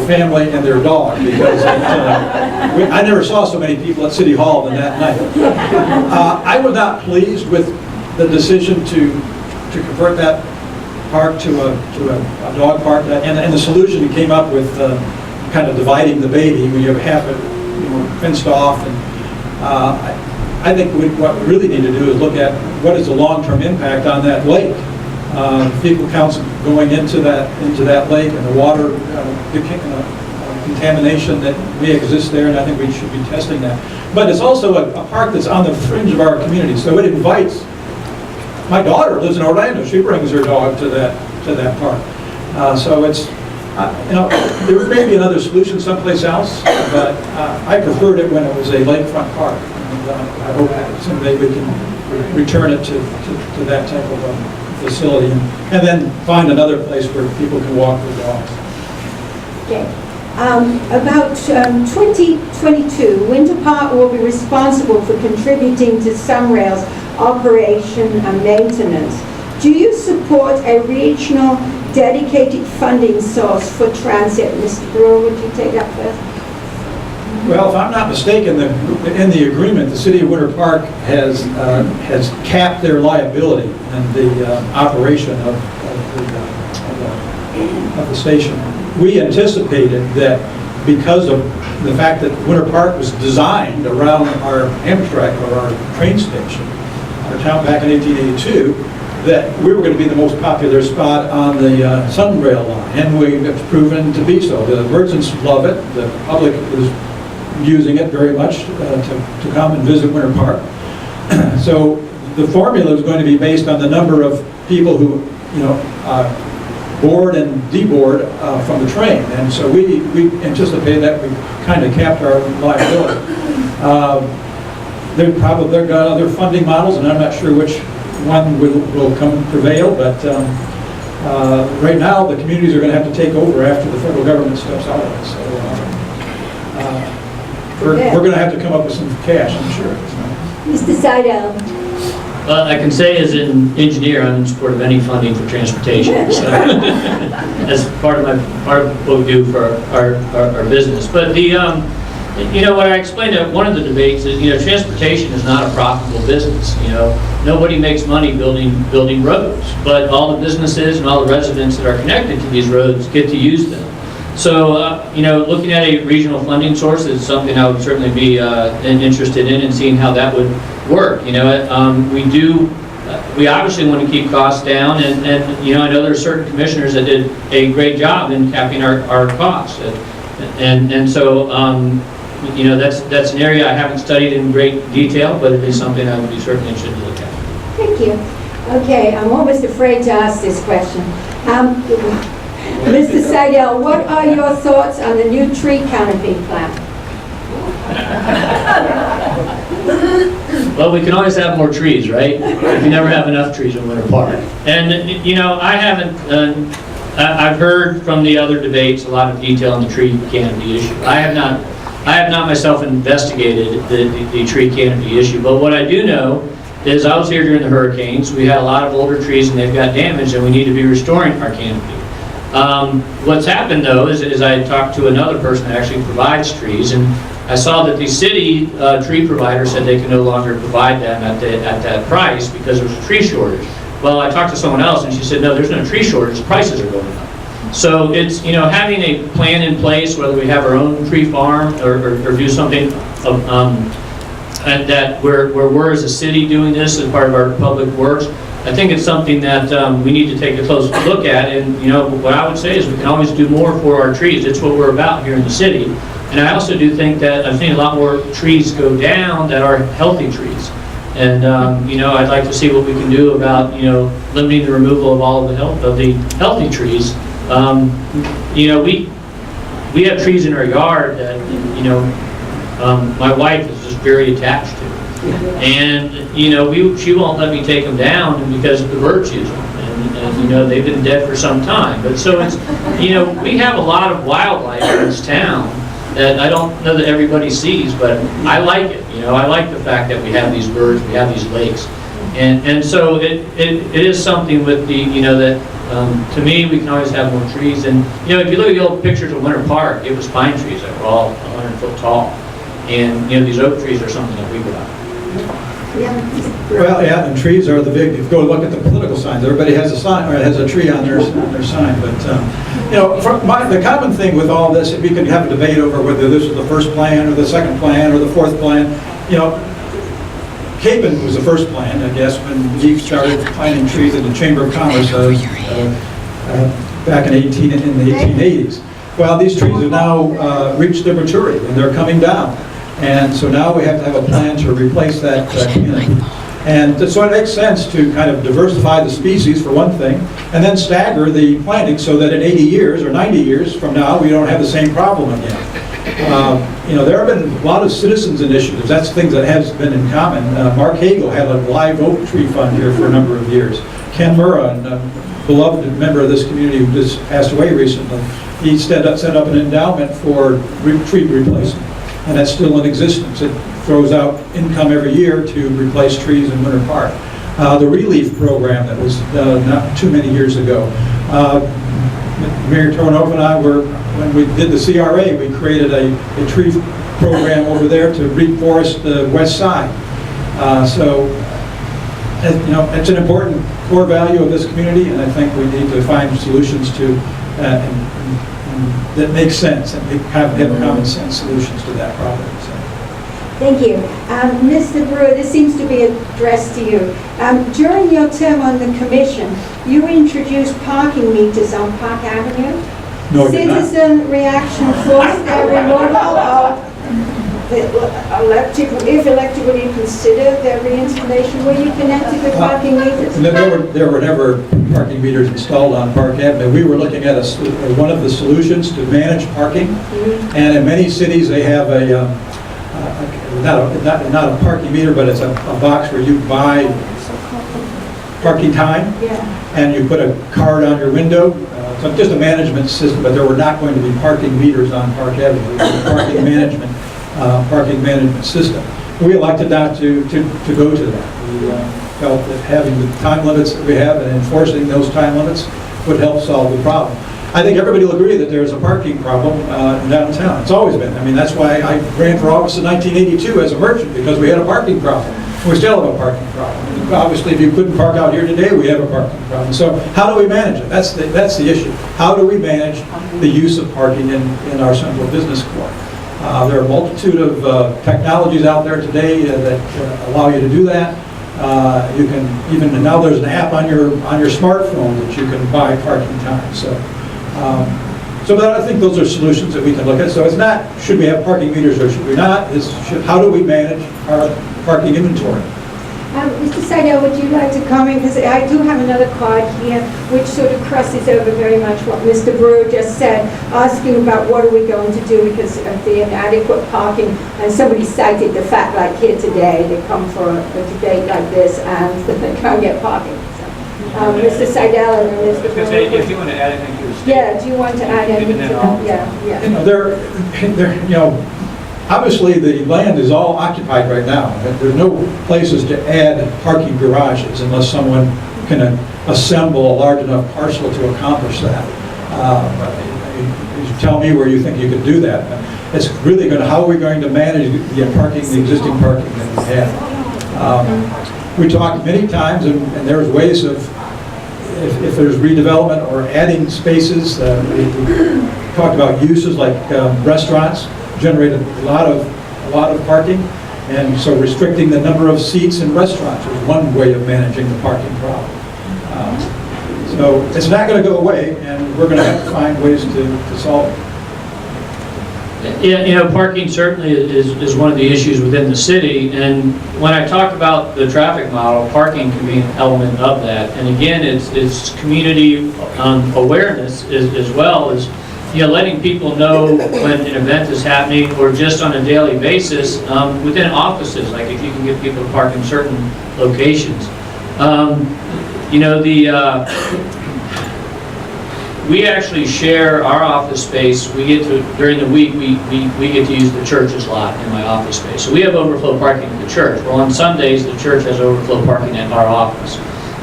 family and their dog, because I never saw so many people at City Hall than that night. I was not pleased with the decision to convert that park to a dog park, and the solution you came up with, kind of dividing the baby when you have half it fenced off. And I think what we really need to do is look at what is the long-term impact on that lake. Fecal counts going into that lake, and the water contamination that may exist there, and I think we should be testing that. But it's also a park that's on the fringe of our community, so it invites. My daughter lives in Orlando. She brings her dog to that park. So it's there may be another solution someplace else, but I preferred it when it was a lakefront park. And, I hope someday we can return it to that type of facility, and then find another place where people can walk their dogs. Okay. About 2022, Winter Park will be responsible for contributing to SunRail's operation and maintenance. Do you support a regional dedicated funding source for transit? Mr. Brewer, would you take that first? Well, if I'm not mistaken, in the agreement, the City of Winter Park has capped their liability in the operation of the station. We anticipated that because of the fact that Winter Park was designed around our Amtrak, or our train station, our town back in 1882, that we were going to be the most popular spot on the SunRail line, and it's proven to be so. The merchants love it. The public is using it very much to come and visit Winter Park. So the formula is going to be based on the number of people who board and deboard from the train, and so we anticipate that we kind of capped our liability. They've got other funding models, and I'm not sure which one will prevail, but right now the communities are going to have to take over after the federal government steps out of it. So we're going to have to come up with some cash, I'm sure. Mr. Seidel. Well, I can say as an engineer, I'm in support of any funding for transportation. So as part of what we do for our business. But what I explained at one of the debates is, transportation is not a profitable business. Nobody makes money building roads, but all the businesses and all the residents that are connected to these roads get to use them. So, looking at a regional funding source is something I would certainly be interested in, and seeing how that would work. We obviously want to keep costs down, and I know there are certain commissioners that did a great job in capping our costs, and so that's an area I haven't studied in great detail, but it is something I would be certainly interested to look at. Thank you. Okay, I'm almost afraid to ask this question. Mr. Seidel, what are your thoughts on the new tree canopy plan? Well, we can always have more trees, right? We never have enough trees in Winter Park. And, I haven't, I've heard from the other debates a lot of detail on the tree canopy issue. I have not myself investigated the tree canopy issue, but what I do know is I was here during the hurricanes. We had a lot of older trees and they've got damaged, and we need to be restoring our canopy. What's happened though is I talked to another person that actually provides trees, and I saw that the city tree provider said they can no longer provide them at that price because there's a tree shortage. Well, I talked to someone else and she said, no, there's no tree shortage, prices are going up. So it's, having a plan in place, whether we have our own tree farm or do something and that where we're as a city doing this as part of our public works, I think it's something that we need to take a close look at. And what I would say is we can always do more for our trees. It's what we're about here in the city. And I also do think that I've seen a lot more trees go down that are healthy trees. And, I'd like to see what we can do about, limiting the removal of all of the healthy trees. We have trees in our yard that, my wife is just very attached to. And, she won't let me take them down because the birds use them. And they've been dead for some time. But so it's, we have a lot of wildlife in this town that I don't know that everybody sees, but I like it. I like the fact that we have these birds, we have these lakes. And so it is something with the, that to me, we can always have more trees. And, if you look at the old pictures of Winter Park, it was pine trees that were all 100 foot tall. And, these oak trees are something that we put out. Well, yeah, and trees are the big, if you go look at the political signs, everybody has a sign, or has a tree on their sign, but, the common thing with all this, we could have a debate over whether this was the first plan, or the second plan, or the fourth plan. Capen was the first plan, I guess, when Jeep started planting trees in the Chamber of Commerce back in the 1880s. Well, these trees have now reached their maturity, and they're coming down. And so now we have to have a plan to replace that canopy. And so it makes sense to kind of diversify the species for one thing, and then stagger the planting so that in 80 years or 90 years from now, we don't have the same problem again. There have been a lot of citizens initiatives. That's things that has been in common. Mark Hagel had a live oak tree fund here for a number of years. Ken Murrah, a beloved member of this community who just passed away recently, he set up an endowment for tree replacement. And that's still in existence. It throws out income every year to replace trees in Winter Park. The Relief program that was not too many years ago. Mayor Tornoff and I when we did the CRA, we created a tree program over there to reforest the west side. It's an important core value of this community, and I think we need to find solutions to that make sense and have common sense solutions to that problem. So. Thank you. Mr. Brewer, this seems to be addressed to you. During your term on the commission, you introduced parking meters on Park Avenue. No, Citizen reaction forced their removal of if elected, would you consider their reinstallation? Were you connected with parking meters? There were never parking meters installed on Park Avenue. We were looking at one of the solutions to manage parking, and in many cities they have not a parking meter, but it's a box where you buy parking time, and you put a card on your window. So just a management system, but there were not going to be parking meters on Park Avenue. It was a parking management system. We elected not to go to that. We felt that having the time limits that we have and enforcing those time limits would help solve the problem. I think everybody will agree that there's a parking problem in downtown. It's always been. I mean, that's why I ran for office in 1982 as a merchant, because we had a parking problem. We still have a parking problem. And obviously, if you couldn't park out here today, we have a parking problem. So how do we manage it? That's the issue. How do we manage the use of parking in our central business core? There are a multitude of technologies out there today that allow you to do that. You can even now there's an app on your smartphone that you can buy parking time. So I think those are solutions that we can look at. So it's not should we have parking meters or should we not? It's how do we manage our parking inventory? Mr. Seidel, would you like to comment? Because I do have another card here which sort of crosses over very much what Mr. Brewer just said, asking about what are we going to do because of the inadequate parking. And somebody cited the fact like here today, they come for a debate like this and they can't get parking. Mr. Seidel and then Mr. Brewer. If you want to add anything to the statement. Yeah, do you want to add anything to that? Yeah. Obviously, the land is all occupied right now. There's no places to add parking garages unless someone can assemble a large enough parcel to accomplish that. You tell me where you think you could do that. It's really how are we going to manage the existing parking that we have? We talked many times, and there's ways of, if there's redevelopment or adding spaces, we talked about uses like restaurants. Generated a lot of parking, and so restricting the number of seats in restaurants is one way of managing the parking problem. So it's not going to go away, and we're going to have to find ways to solve it. Yeah, parking certainly is one of the issues within the city, and when I talk about the traffic model, parking can be an element of that. And again, it's community awareness as well as, letting people know when an event is happening, or just on a daily basis within offices, like if you can get people to park in certain locations. We actually share our office space. We get to, during the week, we get to use the church's lot in my office space. So we have overflow parking at the church. Well, on Sundays, the church has overflow parking at our office.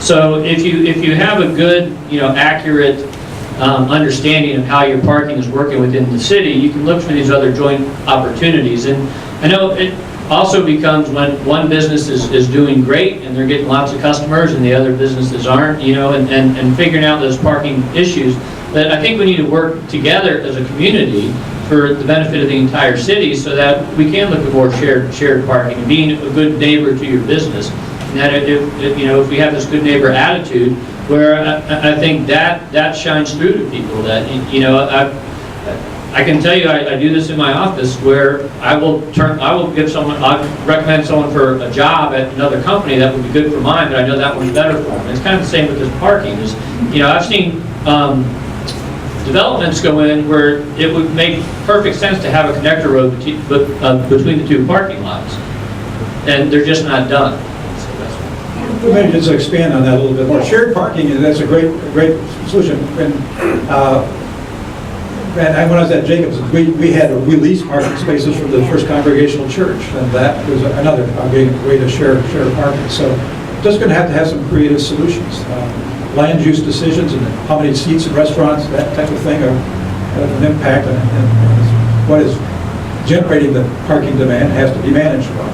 So if you have a good, accurate understanding of how your parking is working within the city, you can look for these other joint opportunities. And I know it also becomes when one business is doing great and they're getting lots of customers and the other businesses aren't, and figuring out those parking issues, that I think we need to work together as a community for the benefit of the entire city, so that we can look at more shared parking and being a good neighbor to your business. And that if we have this good neighbor attitude, where I think that shines through to people, that I can tell you, I do this in my office, where I will recommend someone for a job at another company that would be good for mine, but I know that one's better for them. It's kind of the same with this parking. I've seen developments go in where it would make perfect sense to have a connector road between the two parking lots, and they're just not done. Maybe just expand on that a little bit more. Shared parking, that's a great solution. And when I was at Jacobs, we leased parking spaces from the First Congregational Church, and that was another way to share parking. So just going to have some creative solutions. Land use decisions and how many seats in restaurants, that type of thing, have an impact on what is generating the parking demand has to be managed well.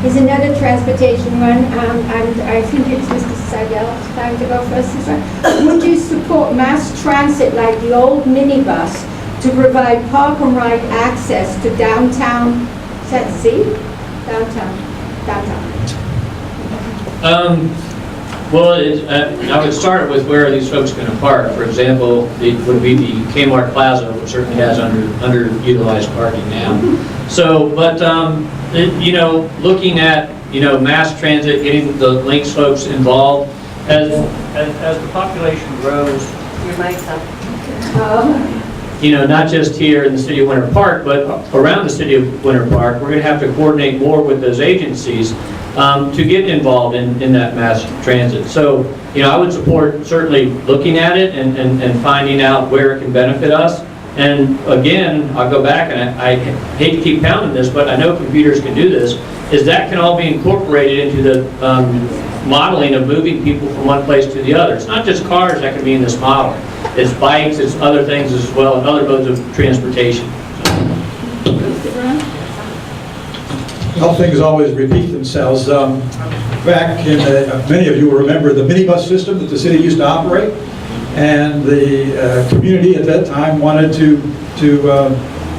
There's another transportation one, and I think it's Mr. Seidel's time to go first this one. Would you support mass transit like the old minibus to provide park and ride access to downtown, Downtown. Well, I would start with where are these folks going to park. For example, it would be the Kmart Plaza, which certainly has underutilized parking now. So, but looking at mass transit, getting the Lynx folks involved, as the population grows. Your mic's up. Not just here in the city of Winter Park, but around the city of Winter Park, we're going to have to coordinate more with those agencies to get involved in that mass transit. So, I would support certainly looking at it and finding out where it can benefit us. And again, I'll go back, and I hate to keep pounding this, but I know computers can do this, is that can all be incorporated into the modeling of moving people from one place to the other. It's not just cars that can be in this model. It's bikes, it's other things as well, and other modes of transportation. Well, things always repeat themselves. Back in, many of you will remember the minibus system that the city used to operate, and the community at that time wanted to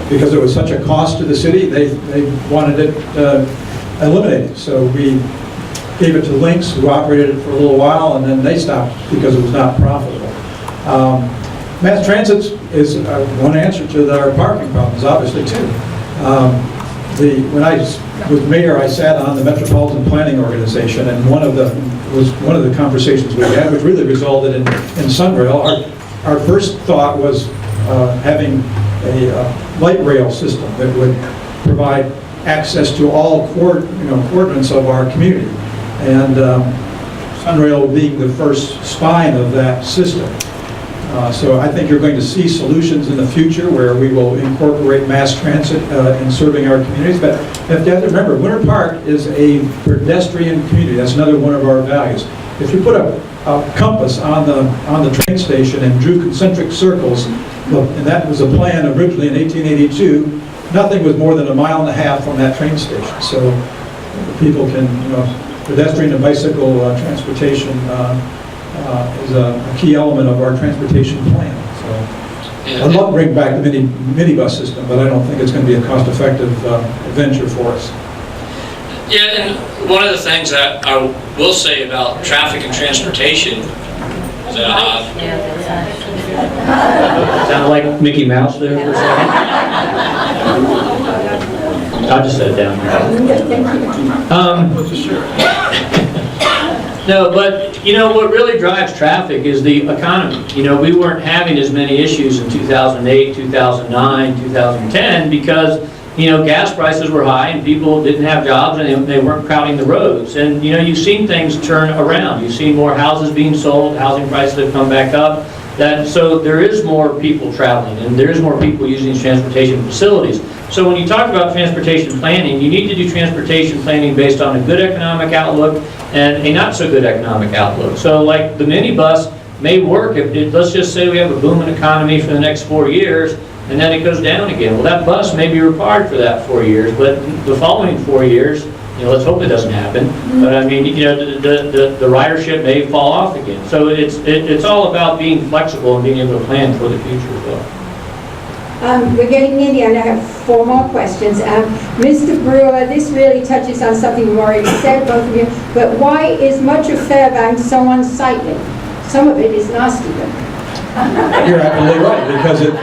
because it was such a cost to the city, they wanted it eliminated. So we gave it to Lynx, who operated it for a little while, and then they stopped because it was not profitable. Mass transit is one answer to our parking problems, obviously, too. When I was mayor, I sat on the Metropolitan Planning Organization, and one of the conversations we had, which really resulted in Sunrail. Our first thought was having a light rail system that would provide access to all coordinates of our community, and Sunrail being the first spine of that system. So I think you're going to see solutions in the future where we will incorporate mass transit in serving our communities. But you have to remember, Winter Park is a pedestrian community. That's another one of our values. If you put a compass on the train station and drew concentric circles, and that was a plan originally in 1882, nothing was more than 1.5 miles from that train station. So people can, pedestrian and bicycle transportation is a key element of our transportation plan. So I'd love to bring back the minibus system, but I don't think it's going to be a cost-effective venture for us. Yeah, and one of the things that I will say about traffic and transportation, Sounded like Mickey Mouse there for a second. I'll just set it down here. No, but you know what really drives traffic is the economy. You know, we weren't having as many issues in 2008, 2009, 2010 because you know gas prices were high and people didn't have jobs and they weren't crowding the roads. And you know you've seen things turn around. You've seen more houses being sold, housing prices have come back up. So there is more people traveling and there is more people using these transportation facilities. So when you talk about transportation planning, you need to do transportation planning based on a good economic outlook and a not so good economic outlook. So like the minibus may work if let's just say we have a booming economy for the next 4 years and then it goes down again. Well, that bus may be required for that 4 years, but the following 4 years, you know, let's hope it doesn't happen. But I mean, you know, the ridership may fall off again. So it's all about being flexible and being able to plan for the future as well. We're getting near the end. I have 4 more questions. Mr. Brewer, this really touches on something you've already said, both of you, but why is much of Fairbanks so unsightly? Some of it is nasty. You're absolutely right,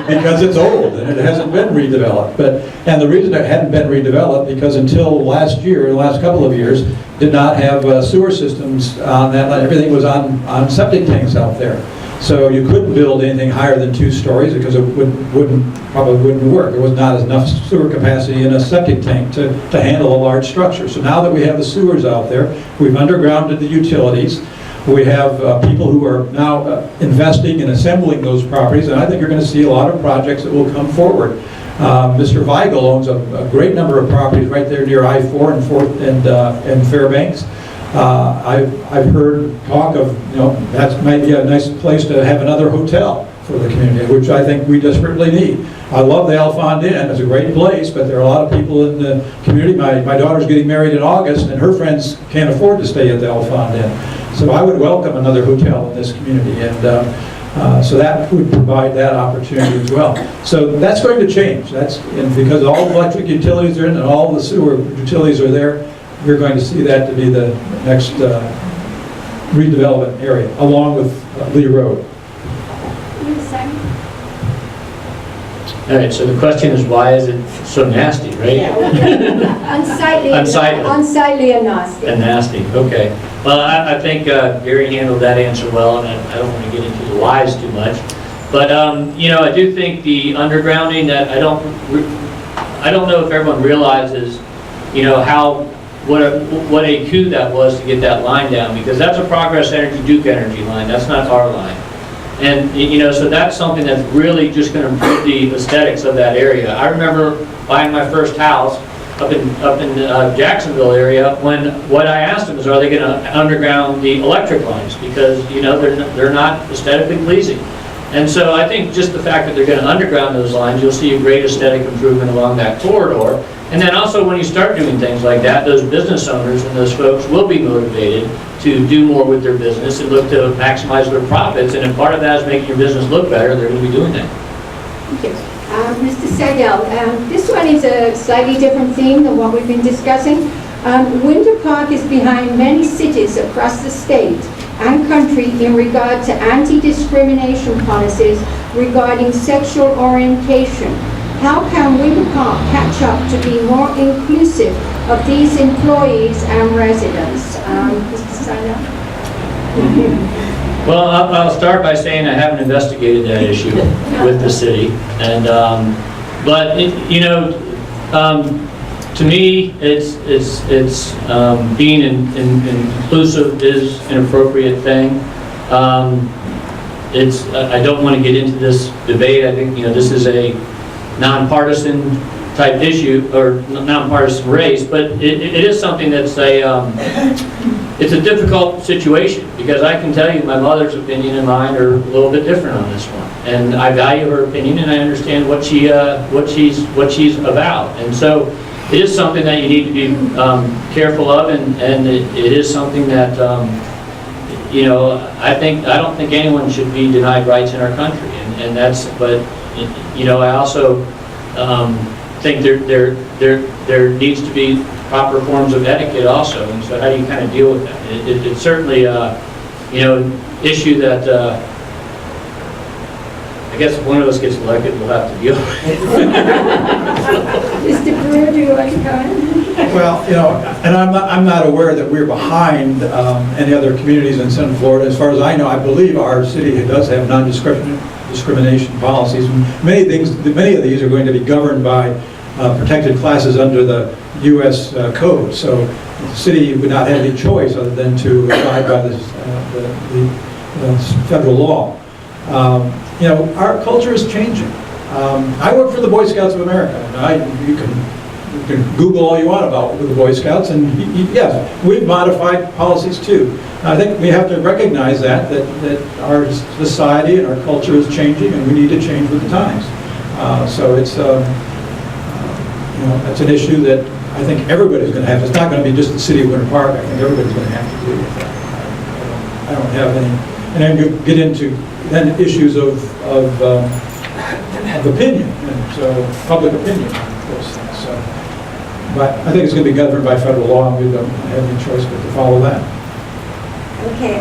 because it's old and it hasn't been redeveloped. And the reason it hadn't been redeveloped because until last year, the last couple of years, did not have sewer systems on that. Everything was on septic tanks out there. So you couldn't build anything higher than 2 stories because it probably wouldn't work. There was not enough sewer capacity in a septic tank to handle a large structure. So now that we have the sewers out there, we've undergrounded the utilities. We have people who are now investing and assembling those properties, and I think you're going to see a lot of projects that will come forward. Mr. Weigel owns a great number of properties right there near I-4 and 4th and Fairbanks. I've heard talk of, you know, that might be a nice place to have another hotel for the community, which I think we desperately need. I love the Alfond Inn. It's a great place, but there are a lot of people in the community. My daughter's getting married in August, and her friends can't afford to stay at the Alfond Inn. So I would welcome another hotel in this community, and so that would provide that opportunity as well. So that's going to change. Because all the electric utilities are in and all the sewer utilities are there. You're going to see that to be the next redevelopment area, along with Lee Road. All right, so the question is why is it so nasty, right? Unsightly. Unsightly. Unsightly and nasty. And nasty, okay. Well, I think Gary handled that answer well, and I don't want to get into the whys too much. But, you know, I do think the undergrounding, that I don't know if everyone realizes, you know, what a coup that was to get that line down, because that's a Progress Energy, Duke Energy line. That's not our line. And, you know, so that's something that's really just going to improve the aesthetics of that area. I remember buying my first house up in Jacksonville area when what I asked them is, are they going to underground the electric lines? Because, you know, they're not aesthetically pleasing. And so I think just the fact that they're going to underground those lines, you'll see a great aesthetic improvement along that corridor. And then also when you start doing things like that, those business owners and those folks will be motivated to do more with their business and look to maximize their profits. And if part of that is making your business look better, they're going to be doing that. Thank you. Mr. Seidel, this one is a slightly different theme than what we've been discussing. Winter Park is behind many cities across the state and country in regard to anti-discrimination policies regarding sexual orientation. How can Winter Park catch up to be more inclusive of these employees and residents? Mr. Seidel? Well, I'll start by saying I haven't investigated that issue with the city, and but you know, to me, it's being inclusive is an appropriate thing. I don't want to get into this debate. I think, you know, this is a nonpartisan type issue or nonpartisan race, but it is something that's it's a difficult situation, because I can tell you my mother's opinion and mine are a little bit different on this one, and I value her opinion and I understand what she's about, and so it is something that you need to be careful of, and it is something that you know, I don't think anyone should be denied rights in our country, and that's, but you know, I also think there needs to be proper forms of etiquette also, and so how do you kind of deal with that? It certainly, you know, issue that I guess if one of us gets elected, we'll have to deal with. Mr. Brewer, do you want to comment? Well, and I'm not aware that we're behind any other communities in Central Florida. As far as I know, I believe our city does have non-discrimination policies. Many of these are going to be governed by protected classes under the U.S. code. So the city would not have any choice other than to abide by the federal law. Our culture is changing. I work for the Boy Scouts of America. And you can Google all you want about the Boy Scouts, and yes, we've modified policies too. I think we have to recognize that our society and our culture is changing, and we need to change with the times. So it's it's an issue that I think everybody's going to have. It's not going to be just the city of Winter Park. I think everybody's going to have to deal with that. I don't have any. And then you get into issues of opinion and public opinion on those things. So, but I think it's going to be governed by federal law, and we don't have any choice but to follow that. Okay,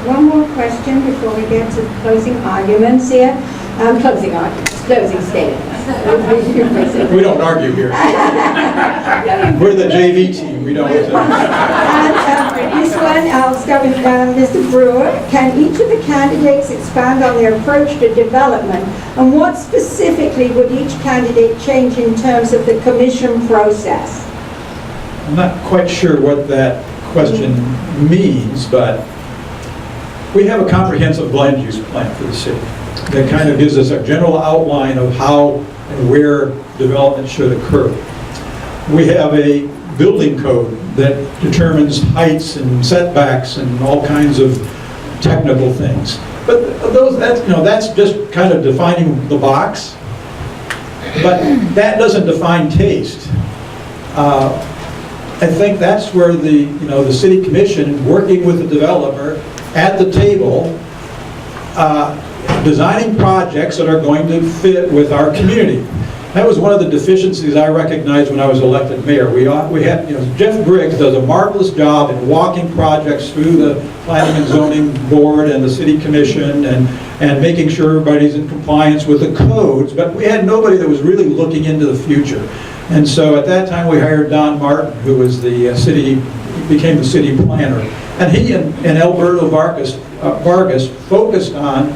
one more question before we get to closing arguments here. Closing statements. We don't argue here. We're the JV team. We don't. This one, I'll start with Mr. Brewer. Can each of the candidates expand on their approach to development, and what specifically would each candidate change in terms of the commission process? I'm not quite sure what that question means, but we have a comprehensive land use plan for the city that kind of gives us a general outline of how and where development should occur. We have a building code that determines heights and setbacks and all kinds of technical things. But that's just kind of defining the box. But that doesn't define taste. I think that's where the city commission, working with the developer at the table, designing projects that are going to fit with our community. That was one of the deficiencies I recognized when I was elected mayor. We had, Jeff Briggs does a marvelous job in walking projects through the Planning and Zoning Board and the City Commission and making sure everybody's in compliance with the codes, but we had nobody that was really looking into the future. And so at that time we hired Don Martin, who was became the city planner. And he and Alberto Vargas focused on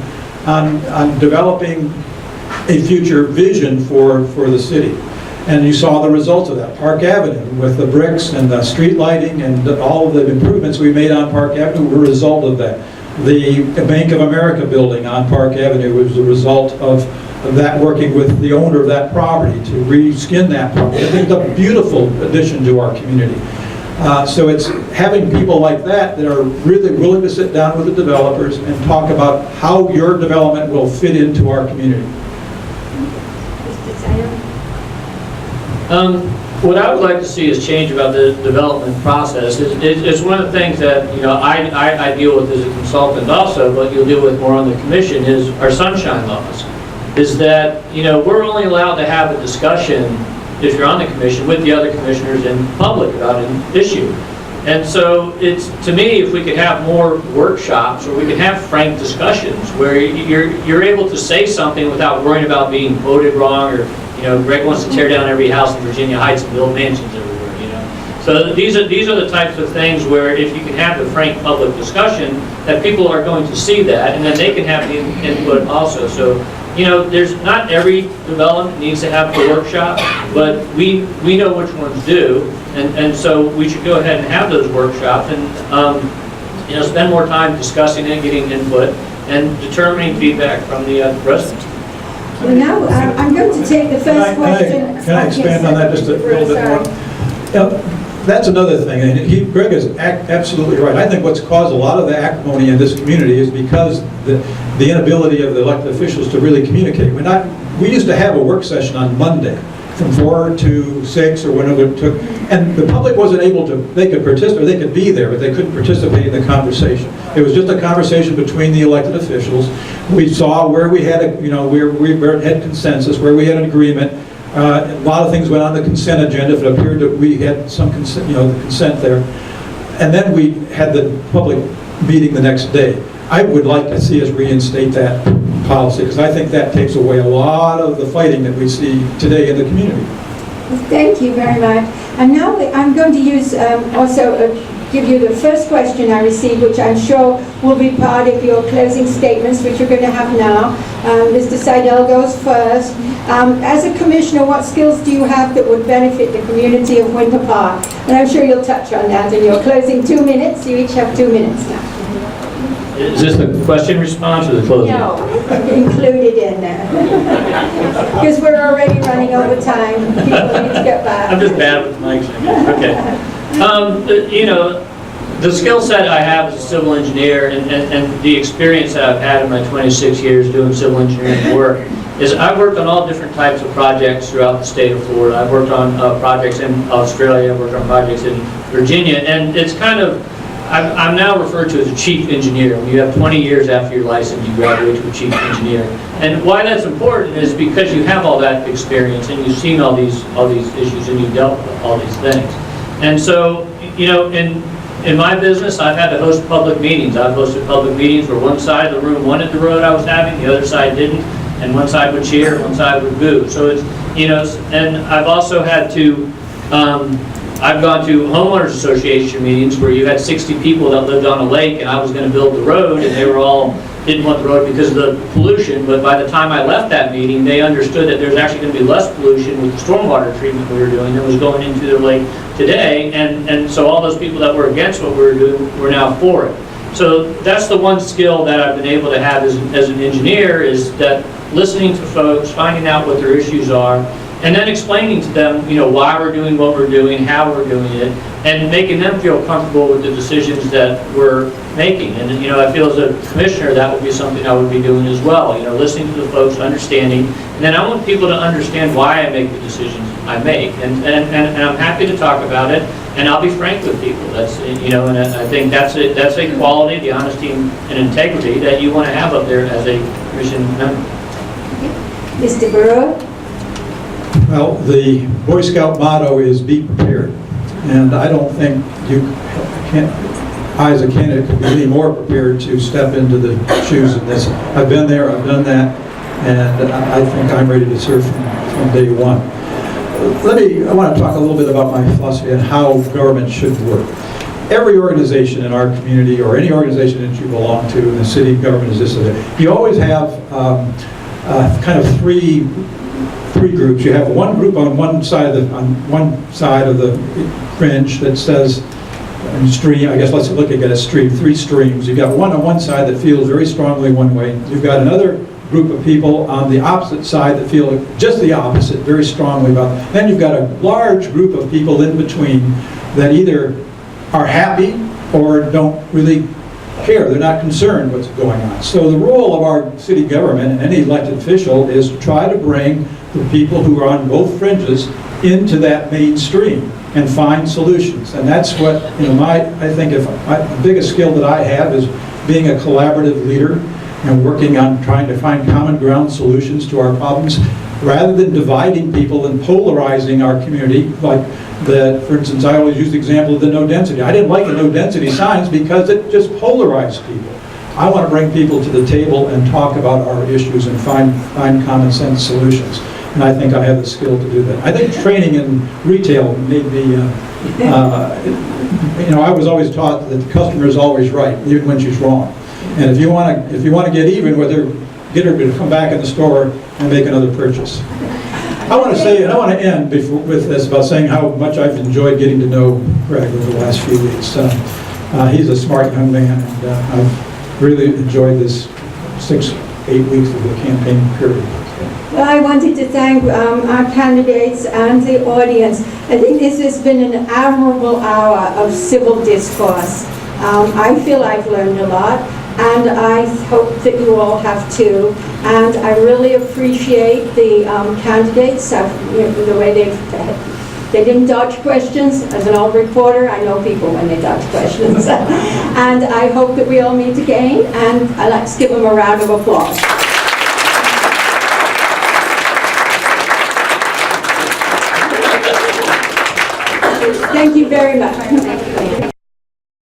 developing a future vision for the city. And you saw the results of that. Park Avenue with the bricks and the street lighting and all of the improvements we made on Park Avenue were a result of that. The Bank of America building on Park Avenue was the result of that, working with the owner of that property to reskin that property. I think it's a beautiful addition to our community. So it's having people like that are really willing to sit down with the developers and talk about how your development will fit into our community. What I would like to see is change about the development process. It's one of the things that I deal with as a consultant also, but you'll deal with more on the commission, is our sunshine laws. Is that we're only allowed to have a discussion, if you're on the commission, with the other commissioners in public about an issue. And so it's, to me, if we could have more workshops, or we could have frank discussions where you're able to say something without worrying about being quoted wrong, or Greg wants to tear down every house in Virginia Heights and build mansions everywhere. So these are the types of things where if you can have the frank public discussion, that people are going to see that, and then they can have the input also. So there's not every development needs to have a workshop, but we know which ones do, and so we should go ahead and have those workshops and spend more time discussing it, getting input, and determining feedback from the residents. Well, now I'm going to take the first question. Can I expand on that just a little bit more? That's another thing, and Greg is absolutely right. I think what's caused a lot of the acrimony in this community is because the inability of the elected officials to really communicate. We used to have a work session on Monday from 4 to 6 or whenever it took, and the public wasn't able to, they could participate, they could be there, but they couldn't participate in the conversation. It was just a conversation between the elected officials. We saw where we had where we had consensus, where we had an agreement. A lot of things went on the consent agenda. It appeared that we had some consent, the consent there. And then we had the public meeting the next day. I would like to see us reinstate that policy, because I think that takes away a lot of the fighting that we see today in the community. Thank you very much. And now I'm going to use give you the first question I received, which I'm sure will be part of your closing statements, which you're going to have now. Mr. Seidel goes first. As a commissioner, what skills do you have that would benefit the community of Winter Park? And I'm sure you'll touch on that in your closing 2 minutes. You each have 2 minutes now. Is this the question response or the closing? No, included in there. Because we're already running over time. People need to get back. I'm just bad with mics, I guess. Okay. You know, the skill set I have as a civil engineer and the experience that I've had in my 26 years doing civil engineering work is I've worked on all different types of projects throughout the state of Florida. I've worked on projects in Australia, I've worked on projects in Virginia, and it's kind of, I'm now referred to as a chief engineer. When you have 20 years after your license, you graduate to a chief engineer. And why that's important is because you have all that experience and you've seen all these issues and you've dealt with all these things. And so, you know, in my business, I've had to host public meetings. I've hosted public meetings where one side of the room wanted the road I was having, the other side didn't, and one side would cheer, one side would boo. So it's, you know, and I've also had to, I've gone to homeowners association meetings where you had 60 people that lived on a lake and I was going to build the road, and they were all didn't want the road because of the pollution, but by the time I left that meeting, they understood that there's actually going to be less pollution with the stormwater treatment we were doing that was going into their lake today, and so all those people that were against what we were doing were now for it. So that's the one skill that I've been able to have as an engineer, is that listening to folks, finding out what their issues are, and then explaining to them, you know, why we're doing what we're doing, how we're doing it, and making them feel comfortable with the decisions that we're making. And, you know, I feel as a commissioner that would be something I would be doing as well, you know, listening to the folks, understanding, and then I want people to understand why I make the decisions I make. And I'm happy to talk about it, and I'll be frank with people. That's, you know, and I think that's a quality, the honesty and integrity that you want to have up there as a commission member. Mr. Brewer? Well, the Boy Scout motto is be prepared. And I don't think I as a candidate could be any more prepared to step into the shoes of this. I've been there, I've done that, and I think I'm ready to serve from day one. I want to talk a little bit about my philosophy and how government should work. Every organization in our community, or any organization that you belong to, in the city government is this, you always have kind of three groups. You have one group on one side of the fringe that says, stream, I guess let's look at a stream, three streams. You've got one on one side that feels very strongly one way. You've got another group of people on the opposite side that feel just the opposite, very strongly about it. Then you've got a large group of people in between that either are happy or don't really care. They're not concerned what's going on. So the role of our city government and any elected official is to try to bring the people who are on both fringes into that mainstream and find solutions. And that's what, you know, I think the biggest skill that I have is being a collaborative leader and working on trying to find common ground solutions to our problems, rather than dividing people and polarizing our community. Like for instance, I always use the example of the no density. I didn't like the no density signs because it just polarized people. I want to bring people to the table and talk about our issues and find common sense solutions. And I think I have the skill to do that. I think training in retail made me, you know, I was always taught that the customer is always right, even when she's wrong. And if you want to get even with her, get her to come back in the store and make another purchase. I want to say, and I want to end with this about saying how much I've enjoyed getting to know Greg over the last few weeks. He's a smart young man, and I've really enjoyed this 6-8 weeks of the campaign period. Well, I wanted to thank our candidates and the audience. I think this has been an admirable hour of civil discourse. I feel I've learned a lot, and I hope that you all have too. And I really appreciate the candidates, the way they didn't dodge questions. As an old reporter, I know people when they dodge questions. And I hope that we all meet again, and let's give them a round of applause. Thank you very much.